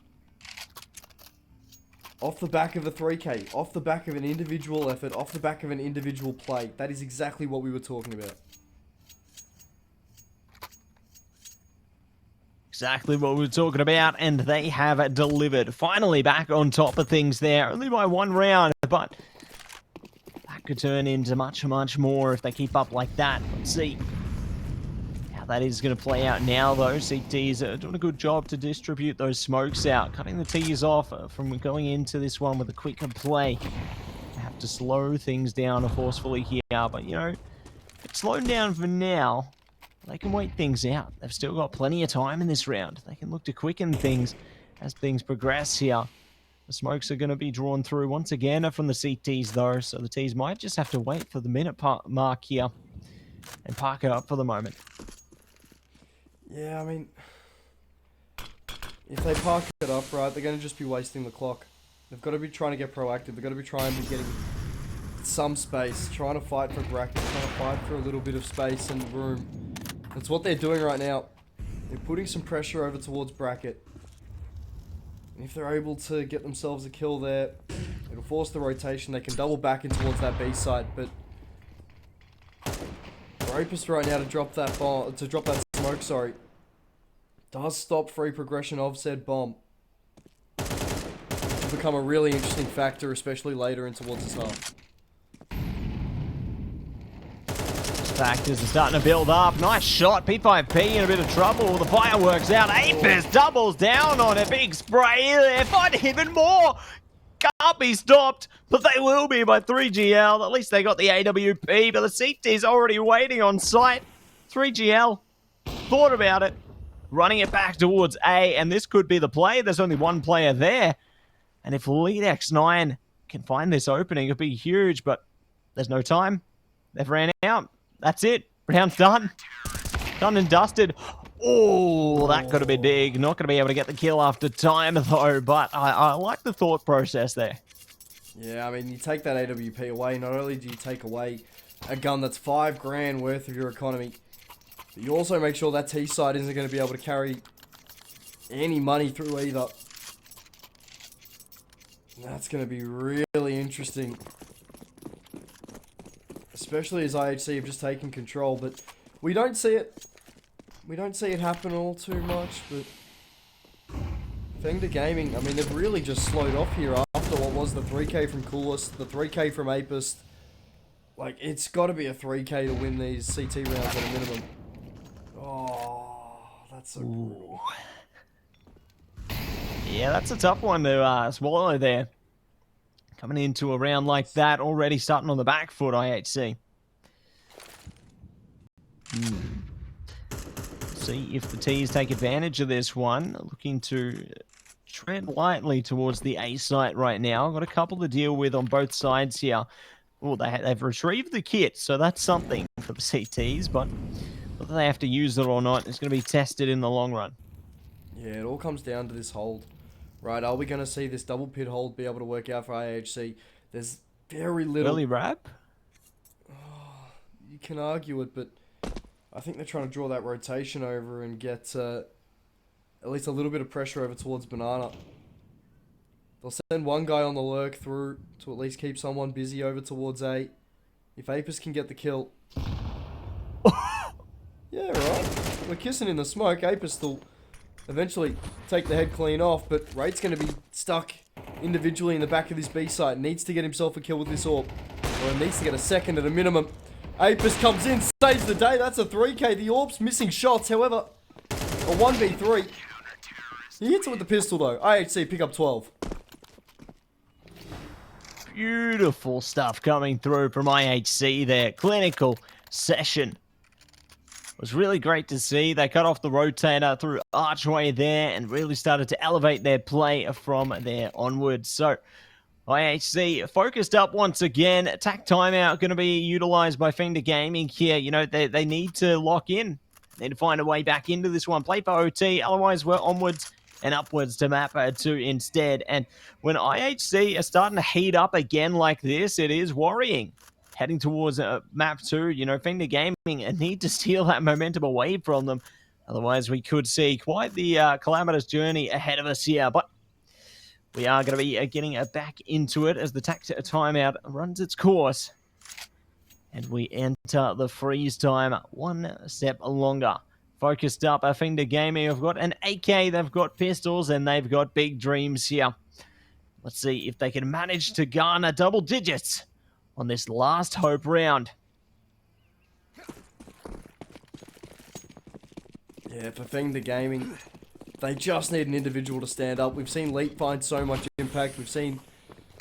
off the back of a 3K, off the back of an individual effort, off the back of an individual play. That is exactly what we were talking about. Exactly what we were talking about, and they have delivered. Finally back on top of things there, only by one round, but that could turn into much, much more if they keep up like that. Let's see how that is going to play out now, though. CT's doing a good job to distribute those smokes out, cutting the T's off from going into this one with a quicker play. They have to slow things down forcefully here, but, you know, it's slowed down for now. They can wait things out. They've still got plenty of time in this round. They can look to quicken things as things progress here. The smokes are going to be drawn through once again from the CTs, though, so the T's might just have to wait for the minute mark here and park it up for the moment. Yeah, I mean, if they park it up, right, they're going to just be wasting the clock. They've got to be trying to get proactive. They've got to be trying to be getting some space, trying to fight for brackets, trying to fight for a little bit of space and room. That's what they're doing right now. They're putting some pressure over towards bracket. And if they're able to get themselves a kill there, it'll force the rotation. They can double back in towards that B side, but Apist right now to drop that bomb, to drop that smoke, sorry, does stop free progression of said bomb. Which will become a really interesting factor, especially later in towards this half. Factors are starting to build up. Nice shot. P5P in a bit of trouble. The fireworks out. Apist doubles down on a big spray there. Find even more. Can't be stopped, but they will be by 3GL. At least they got the AWP, but the CT's already waiting on site. 3GL thought about it, running it back towards A, and this could be the play. There's only one player there, and if Lead X9 can find this opening, it'd be huge, but there's no time. They've ran out. That's it. Round's done. Done and dusted. Oh, that could have been big. Not going to be able to get the kill after time, though, but I like the thought process there. Yeah, I mean, you take that AWP away, not only do you take away a gun that's $5 grand worth of your economy, but you also make sure that T side isn't going to be able to carry any money through either. That's going to be really interesting. Especially as IHC have just taken control, but we don't see it. We don't see it happen all too much, but FengDa Gaming, I mean, they've really just slowed off here after what was the 3k from Coolest, the 3k from Apist. Like, it's got to be a 3k to win these CT rounds at a minimum. Oh, that's so brutal. Yeah, that's a tough one to swallow there. Coming into a round like that, already starting on the back foot, IHC. See if the T's take advantage of this one. Looking to tread lightly towards the A site right now. Got a couple to deal with on both sides here. Oh, they've retrieved the kit, so that's something for the CTs, but whether they have to use it or not is going to be tested in the long run. Yeah, it all comes down to this hold. Right, are we going to see this double pit hold be able to work out for IHC? There's very little... Early wrap? Oh, you can argue it, but I think they're trying to draw that rotation over and get at least a little bit of pressure over towards Banana. They'll send one guy on the lurk through to at least keep someone busy over towards A. If Apis can get the kill... Yeah, right. We're kissing in the smoke. Apis will eventually take the head clean off, but Rate's going to be stuck individually in the back of this B site. Needs to get himself a kill with this AWP. Or needs to get a second at a minimum. Apis comes in, saves the day. That's a 3k. The AWP's missing shots, however. A 1v3. He hits it with the pistol, though. IHC pick up 12. Beautiful stuff coming through from IHC there. Clinical session. It was really great to see. They cut off the rotator through archway there and really started to elevate their play from there onwards. So IHC focused up once again. Attack timeout going to be utilized by FengDa Gaming here. You know, they need to lock in. Need to find a way back into this one. Play for OT. Otherwise, we're onwards and upwards to map 2 instead. And when IHC are starting to heat up again like this, it is worrying. Heading towards map 2, you know, FengDa Gaming need to steal that momentum away from them. Otherwise, we could see quite the calamitous journey ahead of us here. But we are going to be getting back into it as the timeout runs its course. And we enter the freeze time one step longer. Focused up, FengDa Gaming have got an AK, they've got pistols, and they've got big dreams here. Let's see if they can manage to garner double digits on this last hope round. Yeah, for FengDa Gaming, they just need an individual to stand up. We've seen Leap find so much impact. We've seen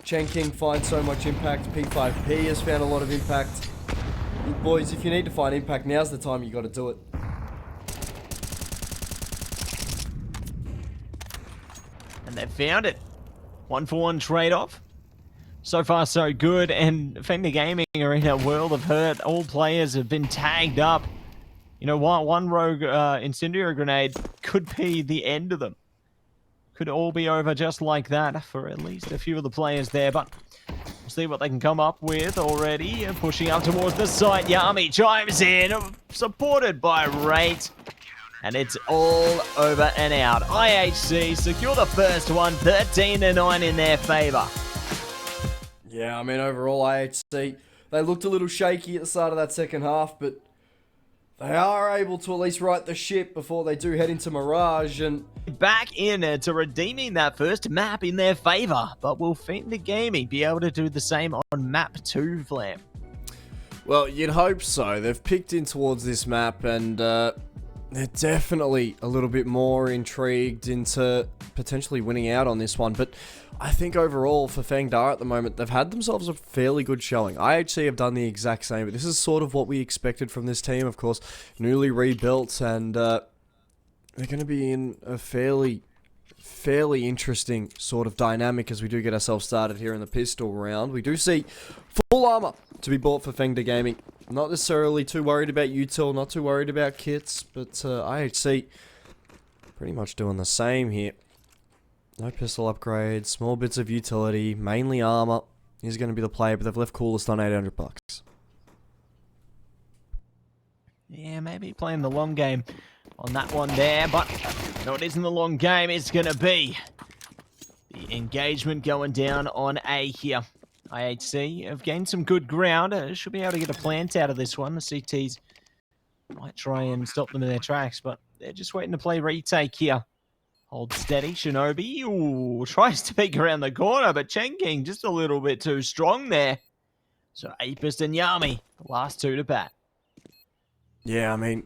chengking find so much impact. P5P has found a lot of impact. Boys, if you need to find impact, now's the time you got to do it. And they've found it. 1-for-1 trade-off. So far, so good. And FengDa Gaming are in a world of hurt. All players have been tagged up. You know, one rogue incendiary grenade could be the end of them. Could all be over just like that for at least a few of the players there. But we'll see what they can come up with already. Pushing up towards the site. Yami chimes in, supported by Rate. And it's all over and out. IHC secure the first one, 13-9 in their favor. Yeah, I mean, overall, IHC, they looked a little shaky at the start of that second half, but they are able to at least right the ship before they do head into Mirage. And back in to redeeming that first map in their favor. But will FengDa Gaming be able to do the same on map 2, Flam? Well, you'd hope so. They've picked in towards this map, and they're definitely a little bit more intrigued into potentially winning out on this one. But I think overall for FengDa at the moment, they've had themselves a fairly good showing. IHC have done the exact same, but this is sort of what we expected from this team, of course. Newly rebuilt, and they're going to be in a fairly interesting sort of dynamic as we do get ourselves started here in the pistol round. We do see full armor to be bought for FengDa Gaming. Not necessarily too worried about util, not too worried about kits, but IHC pretty much doing the same here. No pistol upgrades, small bits of utility, mainly armor. He's going to be the player, but they've left Coolest on $800. Yeah, maybe playing the long game on that one there, but no, it isn't the long game. It's going to be the The engagement going down on A here. IHC have gained some good ground. Should be able to get a plant out of this one. The CTs might try and stop them in their tracks, but they're just waiting to play retake here. Hold steady. Shinobi tries to peek around the corner, but chengking just a little bit too strong there. So Apist and Yami, the last two to bat. Yeah, I mean,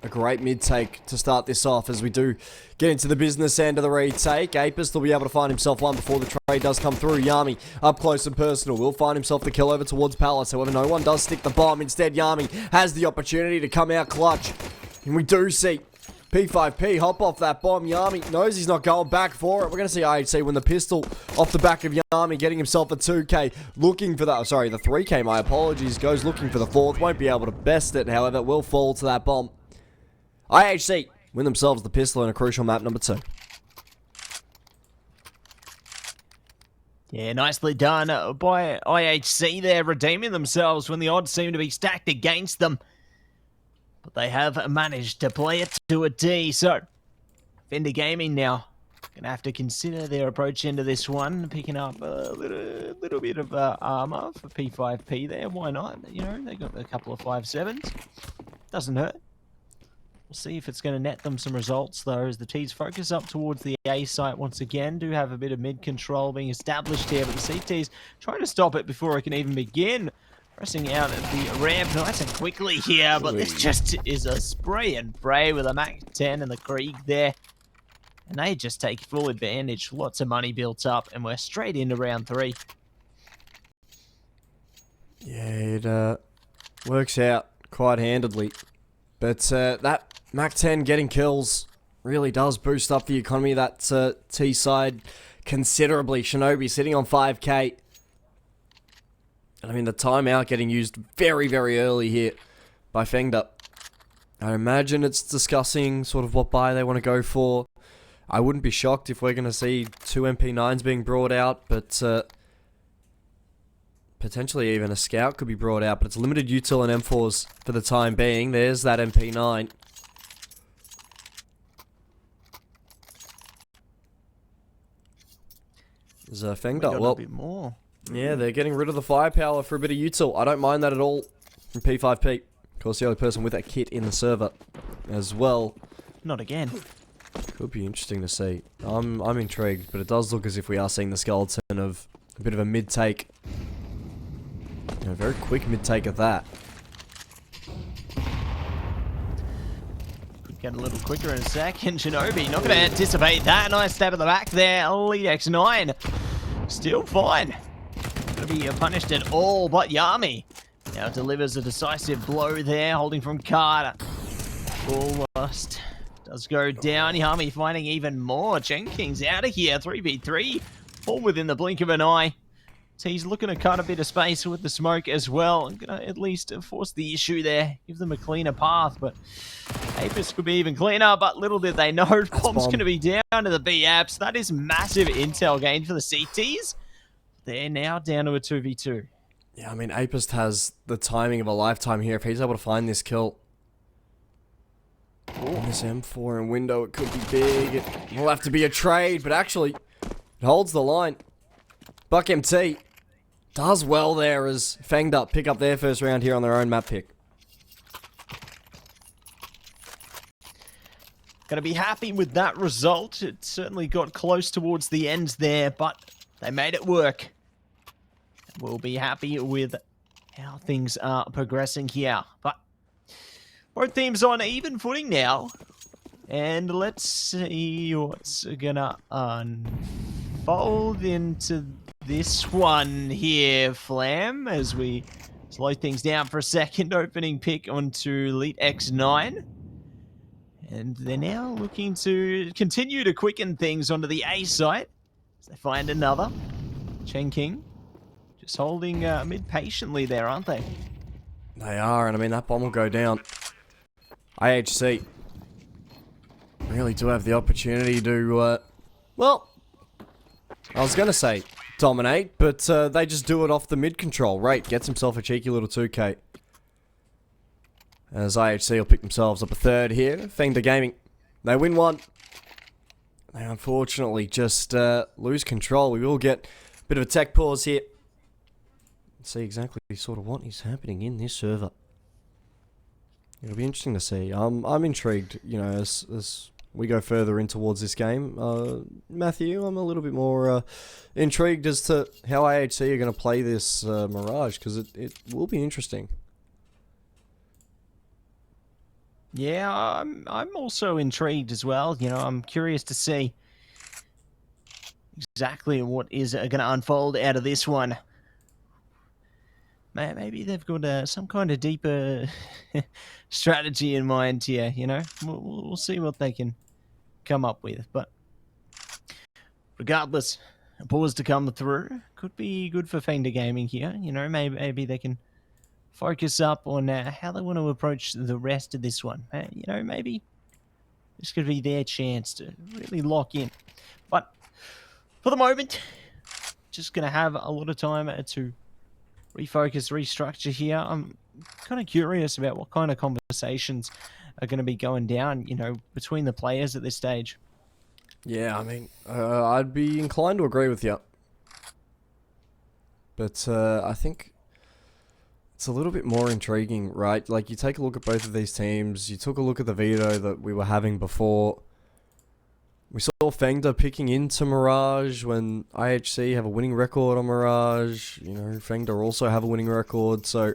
a great mid-take to start this off as we do get into the business end of the retake. Apist will be able to find himself one before the trade does come through. Yami, up close and personal, will find himself the kill over towards Palace. However, no one does stick the bomb. Instead, Yami has the opportunity to come out clutch. And we do see P5P hop off that bomb. Yami knows he's not going back for it. We're going to see IHC win the pistol off the back of Yami, getting himself a 2K, looking for that, sorry, the 3K, my apologies, goes looking for the 4th, won't be able to best it, however, it will fall to that bomb. IHC win themselves the pistol in a crucial map number 2. Yeah, nicely done by IHC there, redeeming themselves when the odds seem to be stacked against them. But they have managed to play it to a D. So, FengDa Gaming now going to have to consider their approach into this one, picking up a little bit of armor for P5P there. Why not? You know, they got a couple of 5.7s. Doesn't hurt. We'll see if it's going to net them some results, though, as the T's focus up towards the A site once again. Do have a bit of mid-control being established here, but the CT's trying to stop it before it can even begin. Pressing out at the ramp nice and quickly here, but this just is a spray and pray with a Mac 10 and the Krieg there. And they just take full advantage. Lots of money built up, and we're straight into round 3. Yeah, it works out quite handedly. But that Mac 10 getting kills really does boost up the economy of that T side considerably. Shinobi sitting on 5K. And I mean, the timeout getting used very, very early here by FengDa. I imagine it's discussing sort of what buy they want to go for. I wouldn't be shocked if we're going to see 2 MP9s being brought out, but potentially even a scout could be brought out, but it's limited util and M4s for the time being. There's that MP9. There's FengDa. Well, a bit more. Yeah, they're getting rid of the firepower for a bit of util. I don't mind that at all from P5P. Of course, the only person with that kit in the server as well. Not again. Could be interesting to see. I'm intrigued, but it does look as if we are seeing the skeleton of a bit of a mid-take. A very quick mid-take at that. Could get a little quicker in a second. Shinobi not going to anticipate that. Nice stab at the back there. Lead X9. Still fine. Going to be punished at all, but Yami now delivers a decisive blow there, holding from Carter. Almost does go down. Yami finding even more. Chenking's out of here. 3v3. All within the blink of an eye. T's looking to cut a bit of space with the smoke as well. I'm going to at least force the issue there. Give them a cleaner path, but Apis could be even cleaner, but little did they know. Bomb's going to be down to the Biuckmt. That is massive intel gain for the CTs. They're now down to a 2v2. Yeah, I mean, Apist has the timing of a lifetime here. If he's able to find this kill on this M4 and window, it could be big. It will have to be a trade, but actually, it holds the line. Biuckmt does well there as FengDa pick up their first round here on their own map pick. Gonna be happy with that result. It certainly got close towards the end there, but they made it work. We'll be happy with how things are progressing here. But both teams on even footing now. And let's see what's gonna unfold into this one here, Flam, as we slow things down for a second. Opening pick onto Elite X9. And they're now looking to continue to quicken things onto the A site. As they find another. chengking just holding mid patiently there, aren't they? They are, and I mean, that bomb will go down. IHC really do have the opportunity to, well, I was going to say dominate, but they just do it off the mid-control. Right, gets himself a cheeky little 2K. As IHC will pick themselves up a third here. FengDa Gaming, they win one. They unfortunately just lose control. We will get a bit of a tech pause here. See exactly sort of what is happening in this server. It'll be interesting to see. I'm intrigued, you know, as we go further in towards this game. Matthew, I'm a little bit more intrigued as to how IHC are going to play this Mirage, because it will be interesting. Yeah, I'm also intrigued as well. You know, I'm curious to see exactly what is going to unfold out of this one. Maybe they've got some kind of deeper strategy in mind here. You know, we'll see what they can come up with. But regardless, a pause to come through could be good for FengDa Gaming here. You know, maybe they can focus up on how they want to approach the rest of this one. You know, maybe this could be their chance to really lock in. But for the moment, just going to have a lot of time to refocus, restructure here. I'm kind of curious about what kind of conversations are going to be going down, you know, between the players at this stage. Yeah, I mean, I'd be inclined to agree with you. But I think it's a little bit more intriguing, right? Like, you take a look at both of these teams. You took a look at the veto that we were having before. We saw FengDa picking into Mirage when IHC have a winning record on Mirage. You know, FengDa also have a winning record. So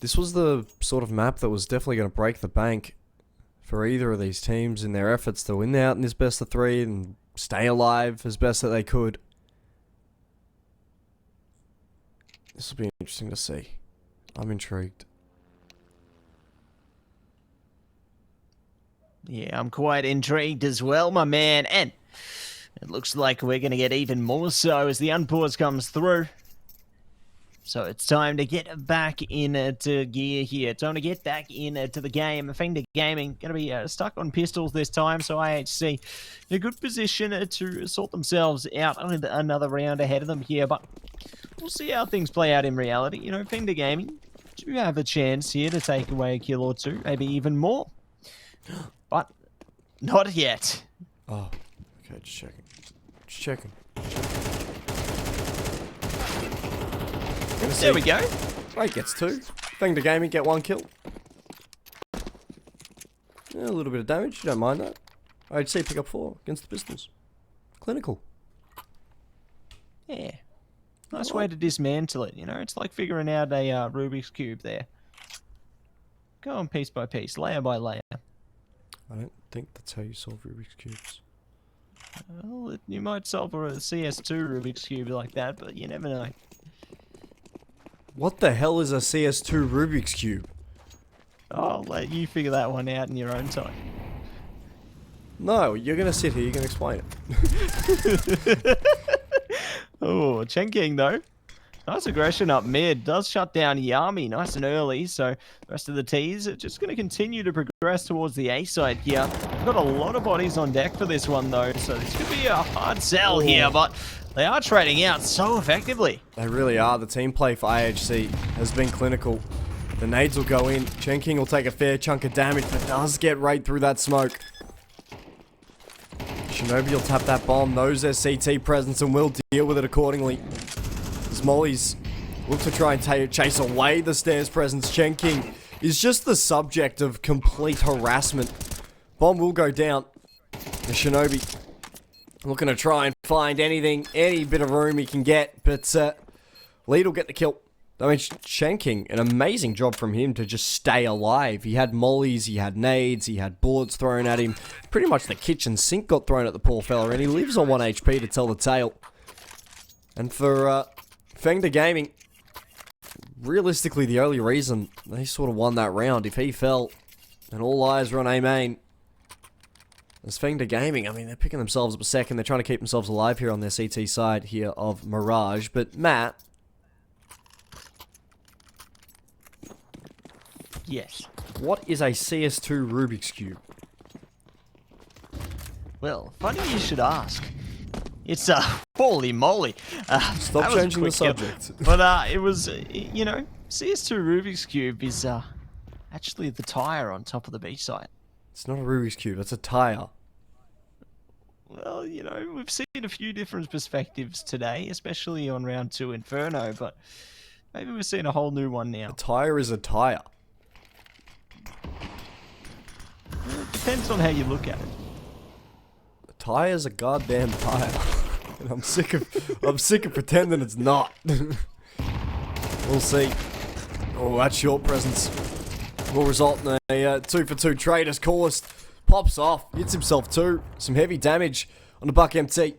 this was the sort of map that was definitely going to break the bank for either of these teams in their efforts to win out in this best of three and stay alive as best that they could. This will be interesting to see. I'm intrigued. Yeah, I'm quite intrigued as well, my man. And it looks like we're going to get even more so as the unpause comes through. So it's time to get back into gear here. Time to get back into the game. FengDa Gaming going to be stuck on pistols this time. So IHC in a good position to sort themselves out on another round ahead of them here. But we'll see how things play out in reality. You know, FengDa Gaming do have a chance here to take away a kill or two, maybe even more. But not yet. Oh, okay, just checking. Just checking. There we go. Right, gets two. FengDa Gaming get one kill. Yeah, a little bit of damage, you don't mind that. I'd say pick up 4 against the Pistols. Clinical. Yeah. Nice way to dismantle it, you know? It's like figuring out a Rubik's Cube there. Go on piece by piece, layer by layer. I don't think that's how you solve Rubik's Cubes. Well, you might solve a CS2 Rubik's Cube like that, but you never know. What the hell is a CS2 Rubik's Cube? I'll let you figure that one out in your own time. No, you're going to sit here, you're going to explain it. Oh, chengking though. Nice aggression up mid. Does shut down Yami nice and early. So the rest of the T's are just going to continue to progress towards the A side here. We've got a lot of bodies on deck for this one though. So this could be a hard sell here, but they are trading out so effectively. They really are. The team play for IHC has been clinical. The nades will go in. chengking will take a fair chunk of damage, but does get right through that smoke. Shinobi will tap that bomb, knows their CT presence, and will deal with it accordingly. As Molly's look to try and chase away the stairs presence. chengking is just the subject of complete harassment. Bomb will go down. The Shinobi looking to try and find anything, any bit of room he can get, but Lead will get the kill. I mean, chengking, an amazing job from him to just stay alive. He had mollies, he had nades, he had bullets thrown at him. Pretty much the kitchen sink got thrown at the poor fella, and he lives on 1 HP to tell the tale. And for FengDa Gaming, realistically the only reason they sort of won that round, if he fell, and all eyes were on A main, as FengDa Gaming, I mean, they're picking themselves up a second. They're trying to keep themselves alive here on their CT side here of Mirage. But Matt... Yes. What is a CS2 Rubik's Cube? Well, funny you should ask. It's holy moly. Stop changing the subject. But it was, you know, CS2 Rubik's Cube is actually the tire on top of the B site. It's not a Rubik's Cube, it's a tire. well, you know, we've seen a few different perspectives today, especially on round 2 Inferno, but maybe we're seeing a whole new one now. A tire is a tire. It depends on how you look at it. A tire's a goddamn tire. And I'm sick of pretending it's not. We'll see. Oh, that short presence will result in a 2-for-2 trade as Coolest pops off, hits himself too. Some heavy damage on the Biuckmt.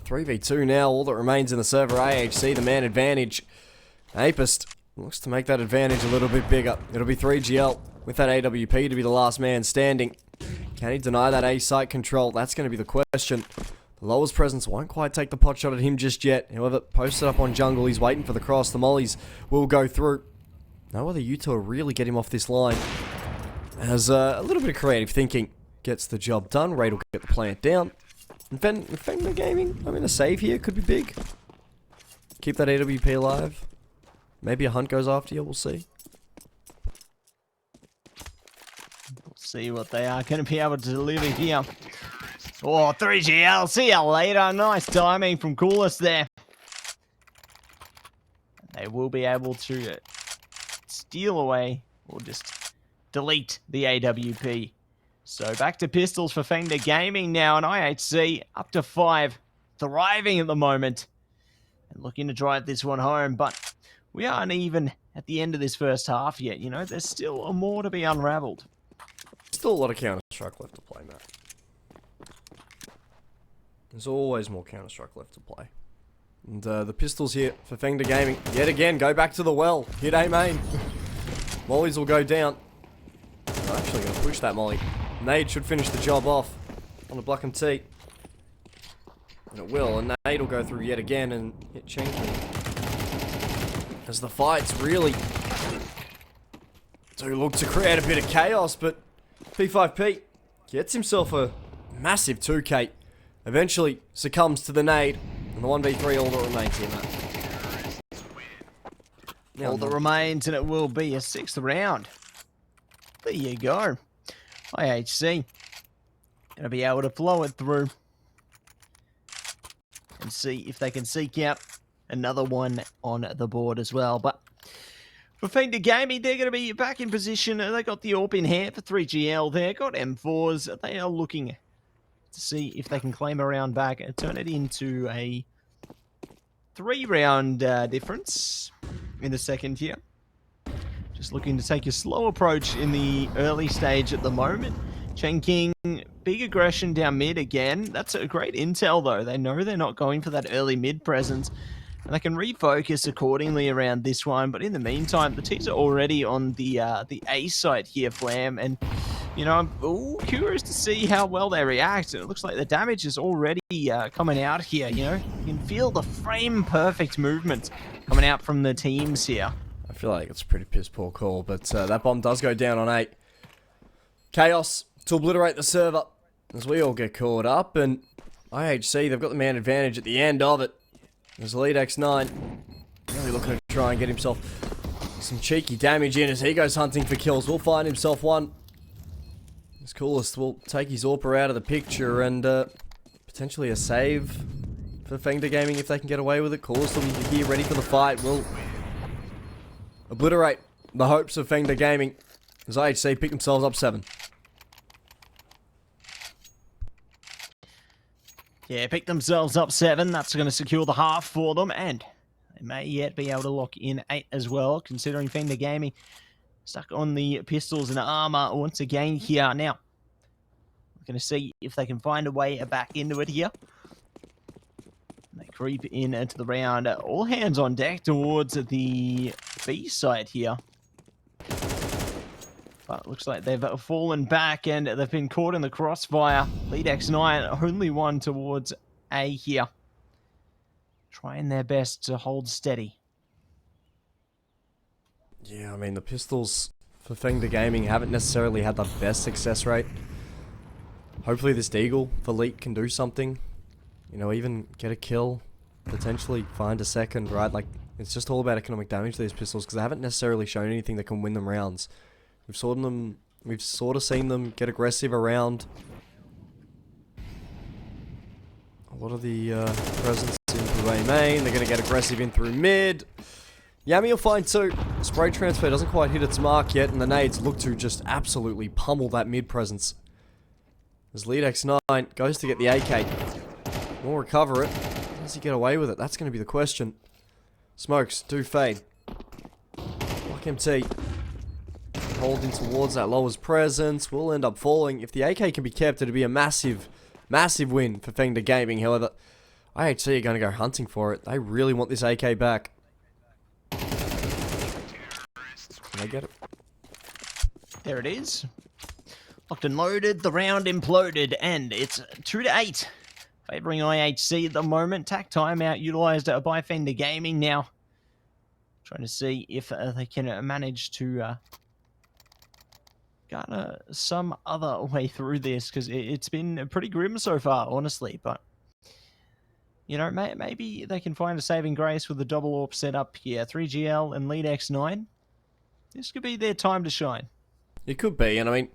3v2 now, all that remains in the server. IHC, the man advantage. Apist looks to make that advantage a little bit bigger. It'll be 3GL with that AWP to be the last man standing. Can he deny that A site control? That's going to be the question. The lowest presence won't quite take the pot shot at him just yet. However, posted up on jungle, he's waiting for the cross. The mollies will go through. No other util really get him off this line. As a little bit of creative thinking gets the job done. Raid will get the plant down. And FengDa Gaming, I mean, a save here could be big. Keep that AWP alive. Maybe a hunt goes after you, we'll see. We'll see what they are going to be able to deliver here. Oh, 3GL, see you later. Nice timing from Coolest there. They will be able to steal away or just delete the AWP. So back to pistols for FengDa Gaming now, and IHC up to 5, thriving at the moment, and looking to drive this one home. But we aren't even at the end of this first half yet. You know, there's still more to be unraveled. Still a lot of Counter-Strike left to play, Matt. There's always more Counter-Strike left to play. And the pistols here for FengDa Gaming. Yet again, go back to the well. Hit A main. Mollies will go down. I'm actually going to push that molly. Nade should finish the job off on the Biuckmt. And it will. And Nade will go through yet again and hit chengking. As the fights really do look to create a bit of chaos, but P5P gets himself a massive 2K. Eventually succumbs to the nade. And the 1v3 all that remains here, Matt. All that remains, and it will be a 6th round. There you go. IHC gonna be able to flow it through and see if they can seek out another one on the board as well. But for FengDa Gaming, they're going to be back in position. They got the AWP in hand for 3GL there. Got M4s. They are looking to see if they can claim a round back and turn it into a 3-round difference in the second here. Just looking to take a slow approach in the early stage at the moment. chengking, big aggression down mid again. That's a great intel though. They know they're not going for that early mid presence. And they can refocus accordingly around this one. But in the meantime, the teams are already on the A site here, Flam. And, you know, I'm curious to see how well they react. And it looks like the damage is already coming out here, you know. You can feel the frame-perfect movement coming out from the teams here. I feel like it's a pretty piss-poor call, but that bomb does go down on 8. Chaos to obliterate the server as we all get caught up. And IHC, they've got the man advantage at the end of it. There's lead X9, really looking to try and get himself some cheeky damage in as he goes hunting for kills. Will find himself one. His Coolest will take his AWP out of the picture and potentially a save for FengDa Gaming if they can get away with it. Coolest will be here ready for the fight. Will obliterate the hopes of FengDa Gaming as IHC pick themselves up 7. Yeah, pick themselves up 7. That's going to secure the half for them. And they may yet be able to lock in 8 as well, considering FengDa Gaming stuck on the pistols and armor once again here. Now, we're going to see if they can find a way back into it here. They creep in into the round. All hands on deck towards the B side here. But it looks like they've fallen back and they've been caught in the crossfire. Lead X9, only one towards A here. Trying their best to hold steady. Yeah, I mean, the pistols for FengDa Gaming haven't necessarily had the best success rate. Hopefully this Deagle for Leak can do something. You know, even get a kill. Potentially find a second, right? Like, it's just all about economic damage to these pistols because they haven't necessarily shown anything that can win them rounds. We've sort of seen them get aggressive around A lot of the presence in through A main. They're going to get aggressive in through mid. Yami will find two. Spray transfer doesn't quite hit its mark yet, and the nades look to just absolutely pummel that mid presence. As lead X9 goes to get the AK. Will recover it. Does he get away with it? That's going to be the question. Smokes do fade. Biuckmt holding towards that lowest presence. Will end up falling. If the AK can be kept, it'd be a massive, massive win for FengDa Gaming. However, IHC are going to go hunting for it. They really want this AK back. Can they get it? There it is. Locked and loaded, the round imploded, and it's 2-8. Favouring IHC at the moment. Tack timeout utilised by FengDa Gaming now. Trying to see if they can manage to garner some other way through this, because it's been pretty grim so far, honestly. But, you know, maybe they can find a saving grace with the double AWP setup here. 3GL and lead X9. This could be their time to shine. It could be, and I mean,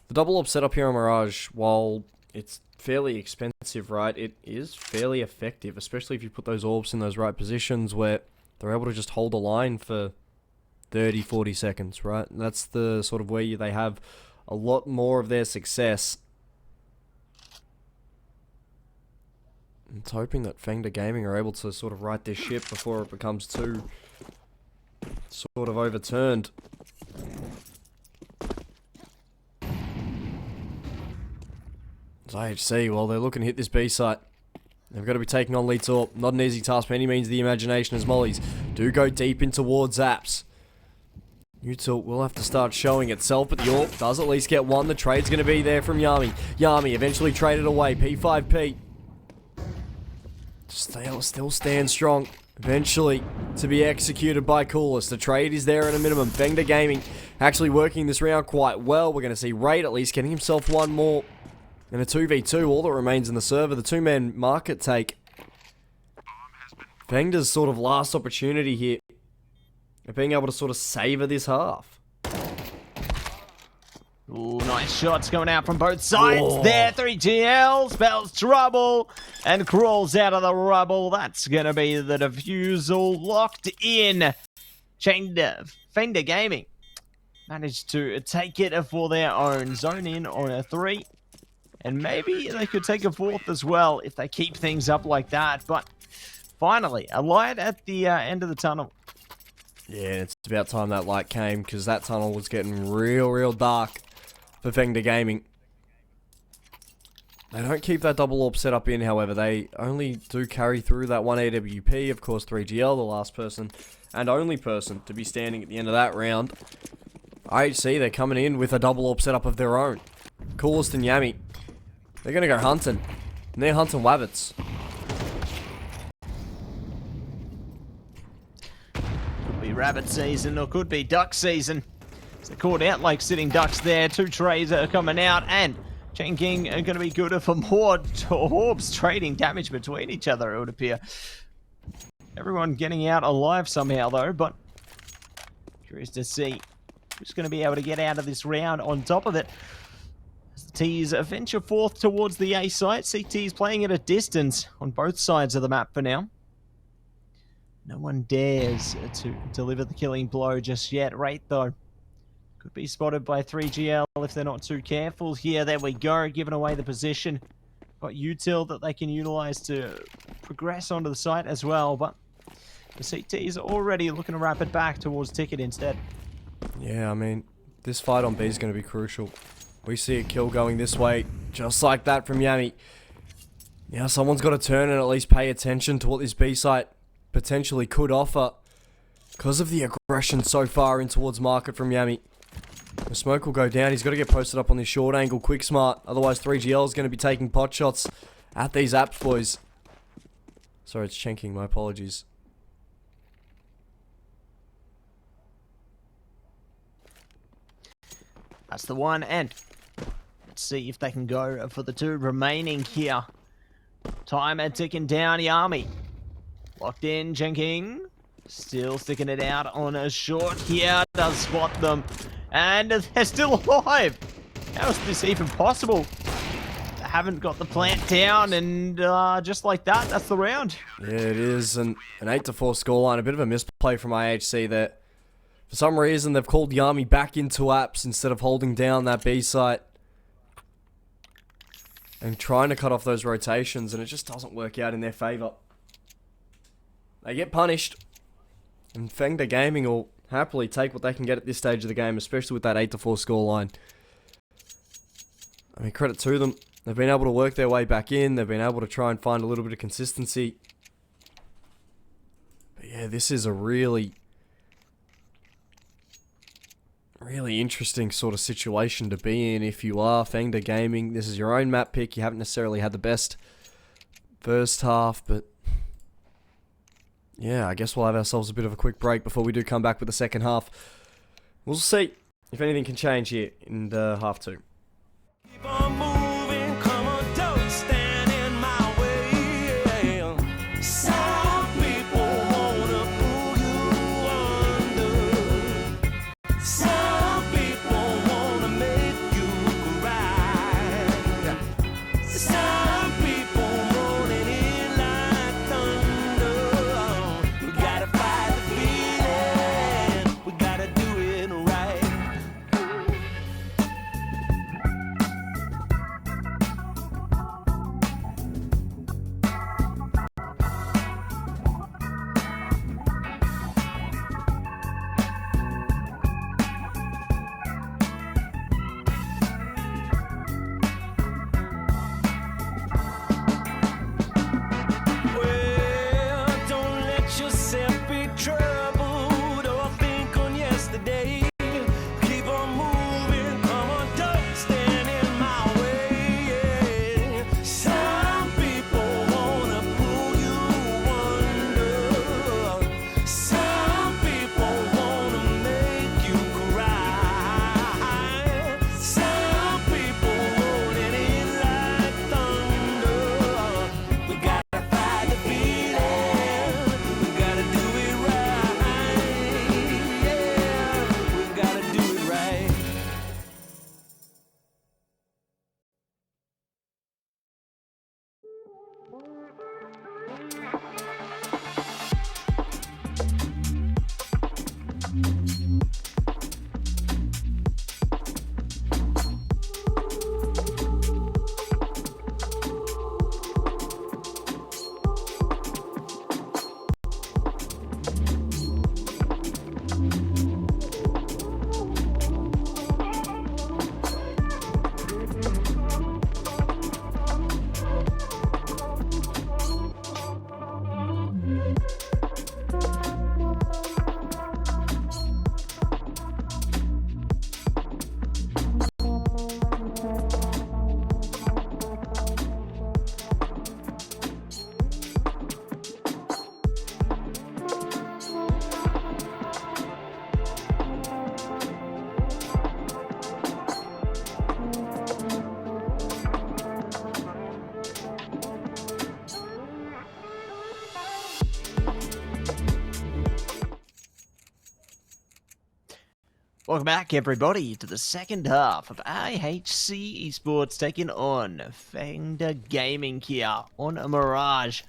the double AWP setup here on Mirage, while it's fairly expensive, right, it is fairly effective, especially if you put those AWPs in those right positions where they're able to just hold a line for 30, 40 seconds, right? And that's the sort of way they have a lot more of their success. It's hoping that FengDa Gaming are able to sort of right this ship before it becomes too sort of overturned. It's IHC, well, they're looking to hit this B site. They've got to be taking on Lead Torp. Not an easy task by any means of the imagination, as Mollies do go deep in towards Apps. Util will have to start showing itself, but the AWP does at least get one. The trade's going to be there from Yami. Yami eventually traded away. P5P. Still stand strong. Eventually to be executed by Coolest. The trade is there at a minimum. FengDa Gaming actually working this round quite well. We're going to see Raid at least getting himself one more. And a 2v2, all that remains in the server. The two-man market take. FengDa's sort of last opportunity here of being able to sort of savor this half. Ooh, nice shots going out from both sides. Whoa. There, 3GL spells trouble and crawls out of the rubble. That's going to be the defusal locked in. FengDa Gaming managed to take it for their own. Zone in on a 3. And maybe they could take a 4th as well if they keep things up like that. But finally, a light at the end of the tunnel. Yeah, it's about time that light came, because that tunnel was getting real dark for FengDa Gaming. They don't keep that double AWP set up in, however. They only do carry through that one AWP. Of course, 3GL, the last person and only person to be standing at the end of that round. IHC, they're coming in with a double AWP setup of their own. Coolest and Yami. They're going to go hunting. And they're hunting wabbits. Could be rabbit season or could be duck season. So they're caught out like sitting ducks there. 2 trays are coming out, and chengking are going to be good for more orbs trading damage between each other, it would appear. Everyone getting out alive somehow though, but curious to see who's going to be able to get out of this round on top of it. T's venture forth towards the A site. CT is playing at a distance on both sides of the map for now. No one dares to deliver the killing blow just yet. Rate though could be spotted by 3GL if they're not too careful here. There we go, giving away the position. Got util that they can utilize to progress onto the site as well, but the CT is already looking to wrap it back towards Ticket instead. Yeah, I mean, this fight on B is going to be crucial. We see a kill going this way, just like that from Yami. Now someone's got to turn and at least pay attention to what this B site potentially could offer, because of the aggression so far in towards market from Yami. The smoke will go down. He's got to get posted up on this short angle quick smart. Otherwise 3GL is going to be taking pot shots at these apps, boys. Sorry, it's chengking. My apologies. That's the one, and let's see if they can go for the 2 remaining here. Time ticking down. Yami locked in. chengking still sticking it out on a short here. Does spot them, and they're still alive. How is this even possible? haven't got the plant down, and just like that, that's the round. Yeah, it is an 8-4 scoreline. A bit of a misplay from IHC there. For some reason, they've called Yami back into apps instead of holding down that B site and trying to cut off those rotations, and it just doesn't work out in their favour. They get punished, and FengDa Gaming will happily take what they can get at this stage of the game, especially with that 8-4 scoreline. I mean, credit to them. They've been able to work their way back in. They've been able to try and find a little bit of consistency. But yeah, this is a really interesting sort of situation to be in if you are FengDa Gaming. This is your own map pick. You haven't necessarily had the best first half, but yeah, I guess we'll have ourselves a bit of a quick break before we do come back with the second half. We'll see if anything can change here in the half two. Keep on moving, come on, don't stand in my way. Some people wanna pull you under. Some people wanna make you cry. Some people want it in like thunder. We gotta fight the feeling. We gotta do it right. Well, don't let yourself be troubled or think on yesterday. Keep on moving, come on, don't stand in my way. Some people wanna pull you under. Some people wanna make you cry. Some people want it in like thunder. We gotta fight the feeling. We gotta do it right. Yeah, we gotta do it right. Welcome back, everybody, to the second half of IHC Esports taking on FengDa Gaming here on a Mirage.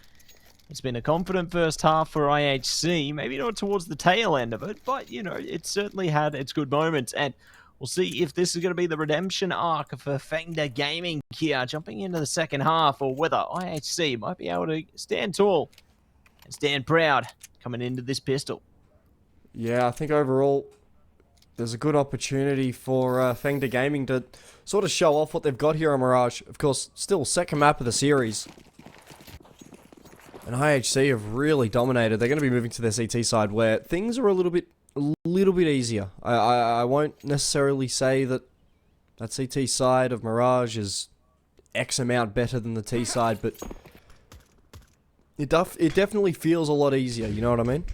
It's been a confident first half for IHC, maybe not towards the tail end of it, but, you know, it certainly had its good moments, and we'll see if this is going to be the redemption arc for FengDa Gaming here, jumping into the second half, or whether IHC might be able to stand tall and stand proud coming into this pistol. Yeah, I think overall there's a good opportunity for FengDa Gaming to sort of show off what they've got here on Mirage. Of course, still second map of the series. And IHC have really dominated. They're going to be moving to their CT side where things are a little bit easier. I won't necessarily say that CT side of Mirage is X amount better than the T side, but it definitely feels a lot easier, you know what I mean?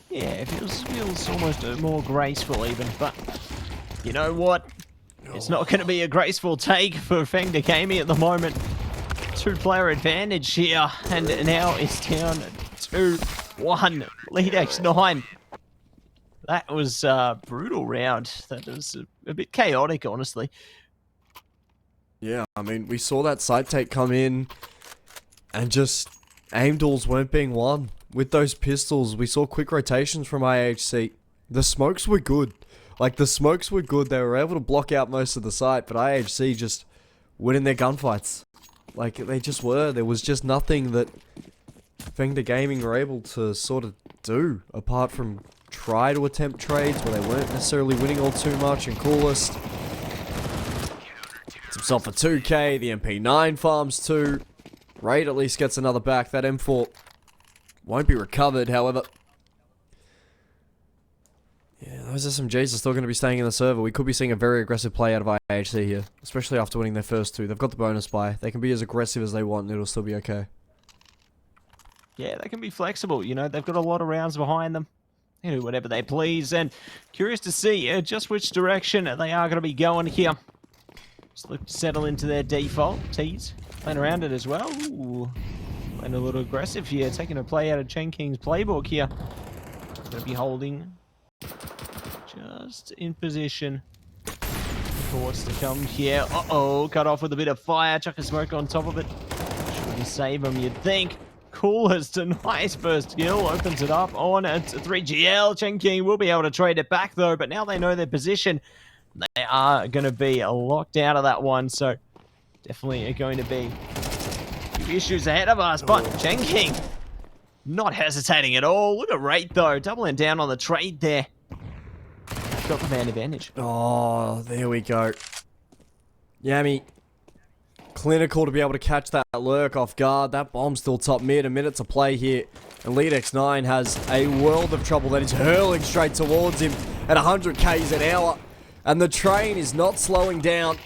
Yeah, it feels almost more graceful even, but you know what? It's not going to be a graceful take for FengDa Gaming at the moment. 2-player advantage here, and now it's down 2-1. Lead X9. That was a brutal round. That was a bit chaotic, honestly. Yeah, I mean, we saw that site take come in and just aim duels weren't being won. With those pistols, we saw quick rotations from IHC. The smokes were good. Like, the smokes were good. They were able to block out most of the site, but IHC just winning their gunfights. Like, they just were. There was just nothing that FengDa Gaming were able to sort of do, apart from try to attempt trades where they weren't necessarily winning all too much. And Coolest gets himself a 2k, the MP9 farms 2. Raid at least gets another back. That M4 won't be recovered, however. Yeah, those SMGs are still going to be staying in the server. We could be seeing a very aggressive play out of IHC here, especially after winning their first 2. They've got the bonus buy. They can be as aggressive as they want and it'll still be okay. Yeah, they can be flexible. You know, they've got a lot of rounds behind them. They do whatever they please. And curious to see just which direction they are going to be going here. Just look to settle into their default. Tees playing around it as well. Ooh, playing a little aggressive here. Taking a play out of Chenking's playbook here. Going to be holding just in position for what's to come here. Uh-oh, cut off with a bit of fire. Chuck a smoke on top of it. Shouldn't save him, you'd think. Coolest, a nice first kill, opens it up on a 3GL. chengking will be able to trade it back though, but now they know their position. They are going to be locked out of that one, so definitely going to be a few issues ahead of us. But chengking not hesitating at all. Look at Rate though, doubling down on the trade there. Got the man advantage. Oh, there we go. Yami. Clinical to be able to catch that lurk off guard. That bomb's still top mid. A minute to play here. And Lead X9 has a world of trouble that is hurling straight towards him at 100 k's an hour. And the train is not slowing down.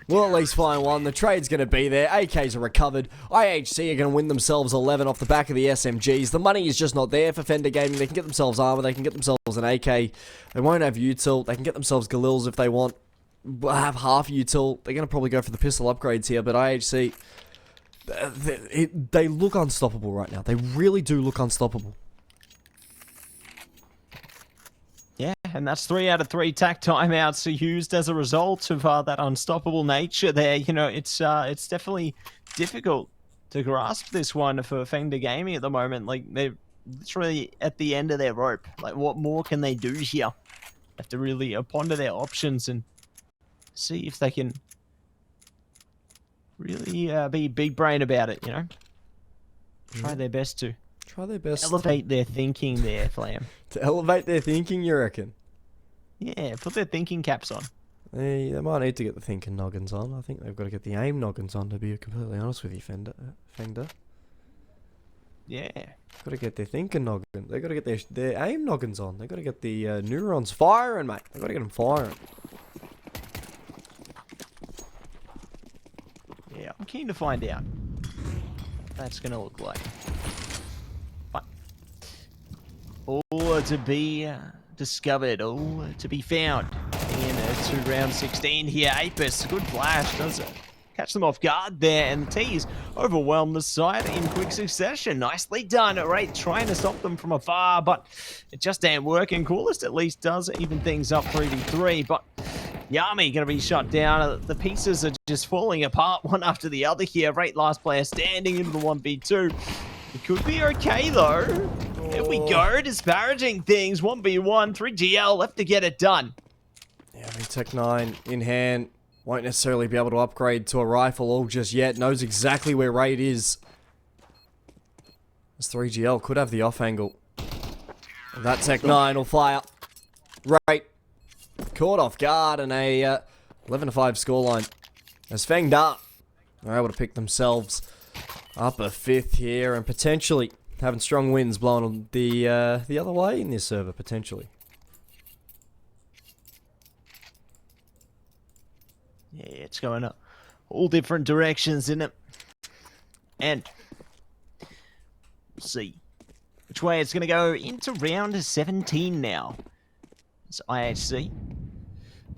We'll at least find one. The trade's going to be there. AKs are recovered. IHC are going to win themselves 11 off the back of the SMGs. The money is just not there for FengDa Gaming. They can get themselves armor. They can get themselves an AK. They won't have util. They can get themselves Galils if they want. Have half util. They're going to probably go for the pistol upgrades here. But IHC, they look unstoppable right now. They really do look unstoppable. Yeah, and that's 3 out of 3 tack timeouts used as a result of that unstoppable nature there. You know, it's definitely difficult to grasp this one for FengDa Gaming at the moment. Like, they're literally at the end of their rope. Like, what more can they do here? Have to really ponder their options and see if they can really be big brain about it, you know? Try their best to. Try their best. Elevate their thinking there, Flam. To elevate their thinking, you reckon? Yeah, put their thinking caps on. They might need to get the thinking noggins on. I think they've got to get the aim noggins on, to be completely honest with you, FengDa. Yeah. Got to get their thinking noggin. They got to get their aim noggins on. They got to get the neurons firing, mate. They got to get them firing. Yeah, I'm keen to find out what that's going to look like. But all to be discovered, all to be found in round 16 here. Apis, good flash, does it? Catch them off guard there, and the T's overwhelm the side in quick succession. Nicely done, right? Trying to stop them from afar, but it just ain't working. Coolest at least does even things up 3v3, but Yami gonna be shut down. The pieces are just falling apart one after the other here. Right, last player standing into the 1v2. It could be okay though. Here we go, disparaging things. 1v1, 3GL left to get it done. Yeah, Tech 9 in hand. Won't necessarily be able to upgrade to a rifle all just yet. Knows exactly where Raid is. This 3GL could have the off angle. And that Tech 9 will fire. Raid caught off guard and a 11-5 scoreline. As FengDa are able to pick themselves up a 5th here and potentially having strong winds blowing the other way in this server, potentially. Yeah, it's going up all different directions, isn't it? And we'll see which way it's going to go into round 17 now. It's IHC.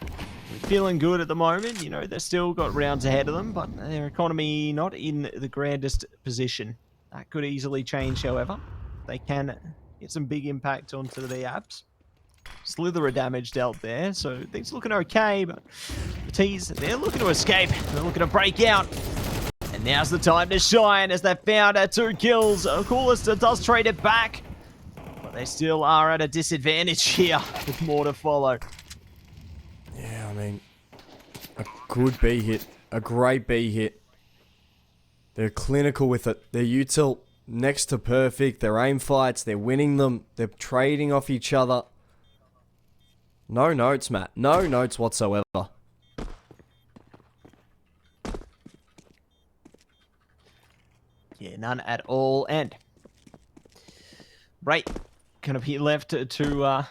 We're feeling good at the moment. You know, they've still got rounds ahead of them, but their economy not in the grandest position. That could easily change, however. They can get some big impact onto the abs. slither of damage dealt there, so things looking okay, but the T's, they're looking to escape. They're looking to break out. And now's the time to shine as they found 2 kills. Coolest does trade it back, but they still are at a disadvantage here with more to follow. Yeah, I mean, a good B hit. A great B hit. They're clinical with it. Their util next to perfect. Their aim fights, they're winning them. They're trading off each other. No notes, Matt. No notes whatsoever. Yeah, none at all. And right, kind of he left to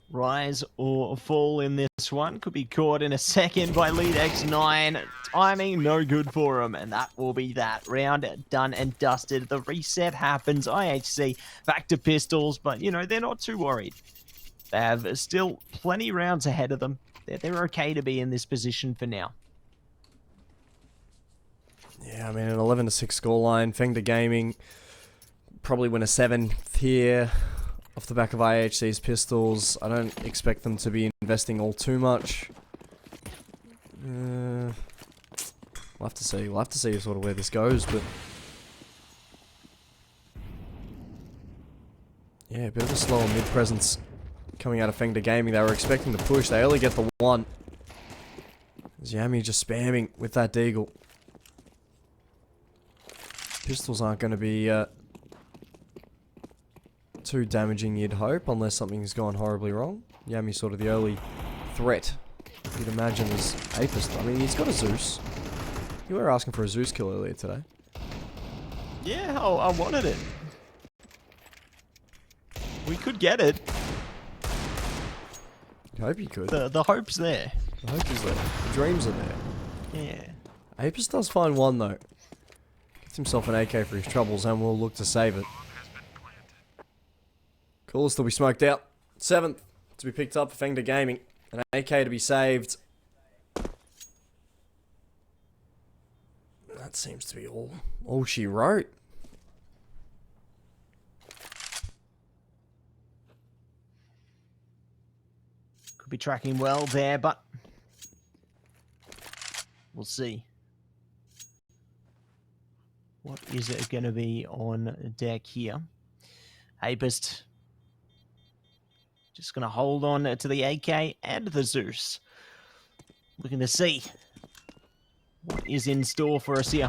rise or fall in this one. Could be caught in a second by lead X9. Timing no good for him, and that will be that. Round done and dusted. The reset happens. IHC back to pistols, but you know, they're not too worried. They have still plenty rounds ahead of them. They're okay to be in this position for now. Yeah, I mean, an 11-6 scoreline. FengDa Gaming probably win a 7th here off the back of IHC's pistols. I don't expect them to be investing all too much. We'll have to see. We'll have to see sort of where this goes, but yeah, a bit of a slower mid presence coming out of FengDa Gaming. They were expecting to push. They only get the 1. Yami just spamming with that deagle. Pistols aren't going to be too damaging, you'd hope, unless something's gone horribly wrong. Yami's sort of the early threat, you'd imagine, is Apist. I mean, he's got a Zeus. You were asking for a Zeus kill earlier today. Yeah, I wanted it. We could get it. I hope you could. The hope's there. The hope is there. The dreams are there. Yeah. Apist does find 1, though. Gets himself an AK for his troubles, and will look to save it. Coolest will be smoked out. 7th to be picked up for FengDa Gaming. An AK to be saved. That seems to be all she wrote. Could be tracking well there, but we'll see. What is it going to be on deck here? Apist just going to hold on to the AK and the Zeus. Looking to see what is in store for us here.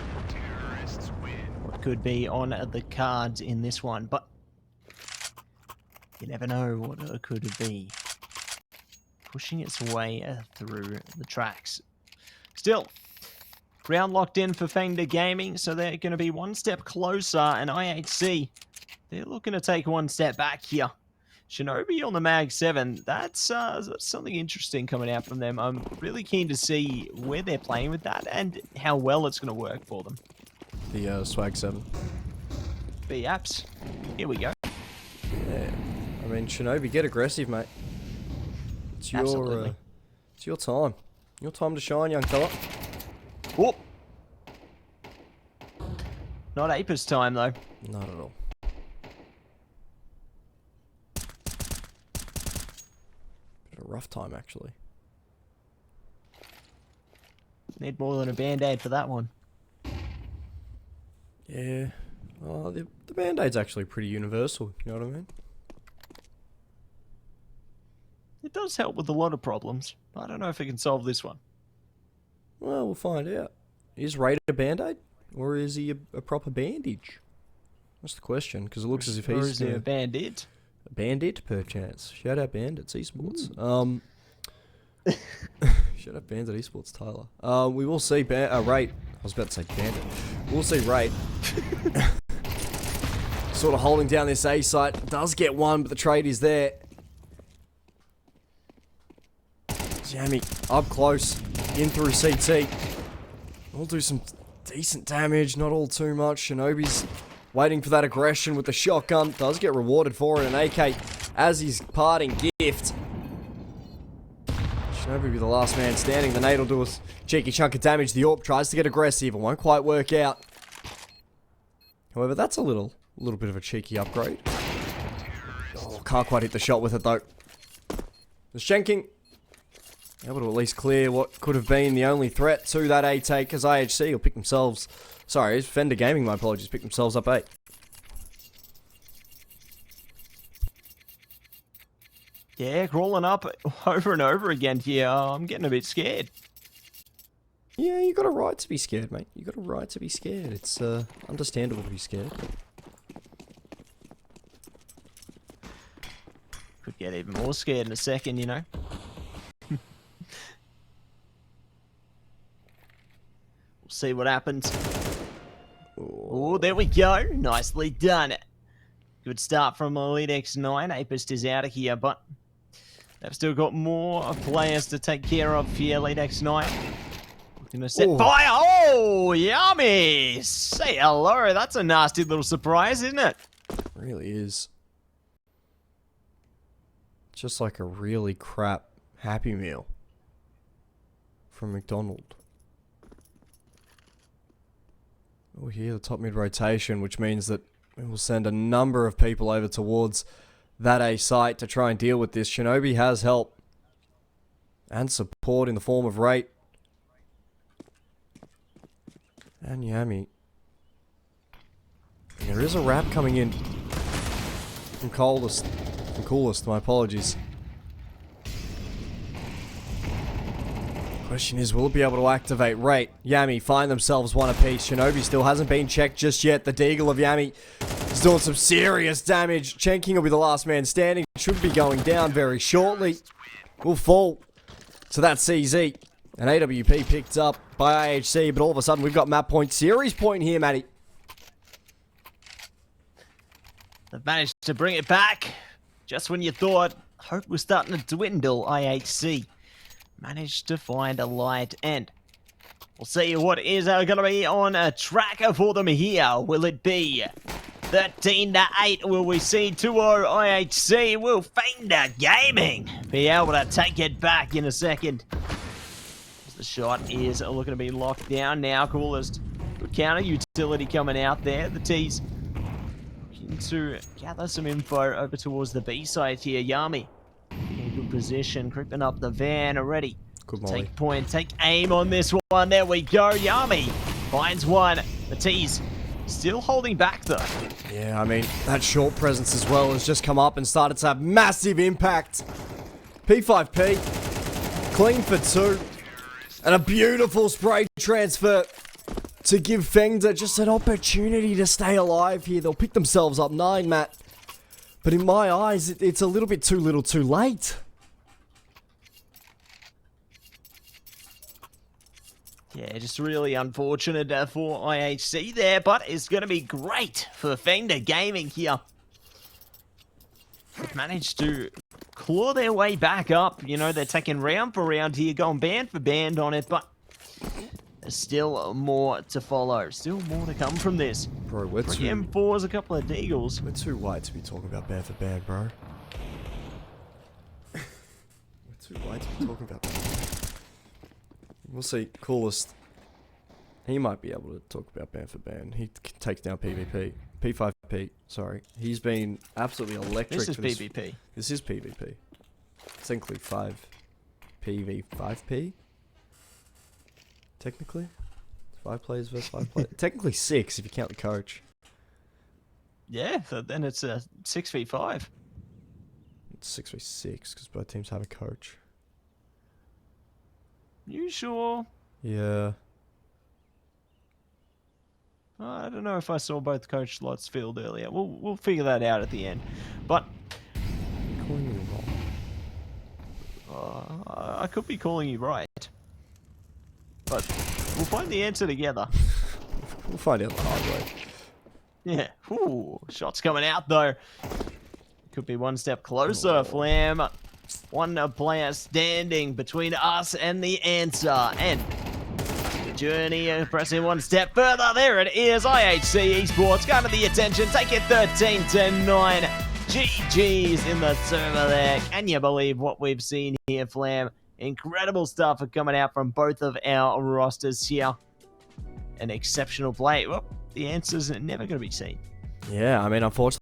What could be on the cards in this one, but you never know what it could be. Pushing its way through the tracks. Still, round locked in for FengDa Gaming, so they're going to be 1 step closer, and IHC, they're looking to take 1 step back here. Shinobi on the Mag 7, that's something interesting coming out from them. I'm really keen to see where they're playing with that and how well it's going to work for them. The Swag 7. Biuckmt, here we go. Yeah. I mean, Shinobi, get aggressive, mate. It's Absolutely. It's your time. Your time to shine, young fella. Whoop! Not Apist time, though. Not at all. Bit of a rough time, actually. Need more than a band-aid for that one. Yeah. Oh, the Band-Aid's actually pretty universal, you know what I mean? It does help with a lot of problems. I don't know if it can solve this one. Well, we'll find out. Is Raid a Band-Aid? Or is he a proper bandage? That's the question, because it looks as if Or he's... is he a bandit? A bandit, perchance. Shout out Bandits Esports. Shout out Bandit Esports, Tyler. We will see Raid. I was about to say Bandit. We'll see Raid. Sort of holding down this A site. Does get 1, but the trade is there. Jamie up close, in through CT. We'll do some decent damage, not all too much. Shinobi's waiting for that aggression with the shotgun. Does get rewarded for it. An AK as his parting gift. Shinobi will be the last man standing. The nade will do a cheeky chunk of damage. The AWP tries to get aggressive. It won't quite work out. However, that's a little bit of a cheeky upgrade. Oh, can't quite hit the shot with it though. The chengking able to at least clear what could have been the only threat to that A take, as IHC will pick themselves... Sorry, FengDa Gaming, my apologies, pick themselves up 8. Yeah, crawling up over and over again here. I'm getting a bit scared. Yeah, you got a right to be scared, mate. You got a right to be scared. It's understandable to be scared. Could get even more scared in a second, you know. We'll see what happens. Oh, there we go. Nicely done. Good start from Elite X9. Apist is out of here, but they've still got more players to take care of here, Elite X9. Gonna set fire. Oh, yummy. Say hello. That's a nasty little surprise, isn't it? It really is. Just like a really crap Happy Meal from McDonald's. Oh, here the top mid rotation, which means that we will send a number of people over towards that A site to try and deal with this. Shinobi has help and support in the form of Rate and Yami. And there is a wrap coming in from Coolest. My apologies. Question is, will it be able to activate? Rate, Yami find themselves one apiece. Shinobi still hasn't been checked just yet. The Deagle of Yami is doing some serious damage. chengking will be the last man standing. Should be going down very shortly. Will fall to that CZ. An AWP picked up by IHC, but all of a sudden we've got map point, series point here, Matty. They've managed to bring it back. Just when you thought hope was starting to dwindle, IHC managed to find a light, and we'll see what is going to be on a track for them here. Will it be 13-8? Will we see 2-0 IHC? Will FengDa Gaming be able to take it back in a second? The shot is looking to be locked down now. Coolest. Good counter utility coming out there. The T's looking to gather some info over towards the B side here. Yami in good position, creeping up the van already. Good molly. Take point, take aim on this one. There we go. Yami finds one. The T's still holding back though. Yeah, I mean, that short presence as well has just come up and started to have massive impact. P5P, clean for 2. And a beautiful spray transfer to give FengDa just an opportunity to stay alive here. They'll pick themselves up 9, Matt. But in my eyes, it's a little bit too little too late. Yeah, just really unfortunate for IHC there, but it's going to be great for FengDa Gaming here. They've managed to claw their way back up. You know, they're taking round for round here, going band for band on it, but there's still more to follow. Still more to come from this. Bro, we're too... M4s, a couple of Deagles. We're too white to be talking about band for band, bro. We're too white to be talking about that. We'll see. Coolest. He might be able to talk about band for band. He takes down PvP. P5P, sorry. He's been absolutely electric. This is PvP. This is PvP. Technically 5 PV5P. Technically. 5 players versus 5 players. Technically 6 if you count the coach. Yeah, so then it's a 6v5. It's 6v6 because both teams have a coach. You sure? Yeah. I don't know if I saw both coach slots filled earlier. We'll figure that out at the end. But Calling you wrong. I could be calling you right. But we'll find the answer together. We'll find out the hard way. Yeah. Ooh, shots coming out though. Could be one step closer, Flam. One player standing between us and the answer. And Journey pressing one step further. There it is. IHC Esports got to the attention. Take it 13-9. GG's in the server there. Can you believe what we've seen here, Flam? Incredible stuff coming out from both of our rosters here. An exceptional play. Well, the answer's never going to be seen. Yeah, I mean, unfortunately,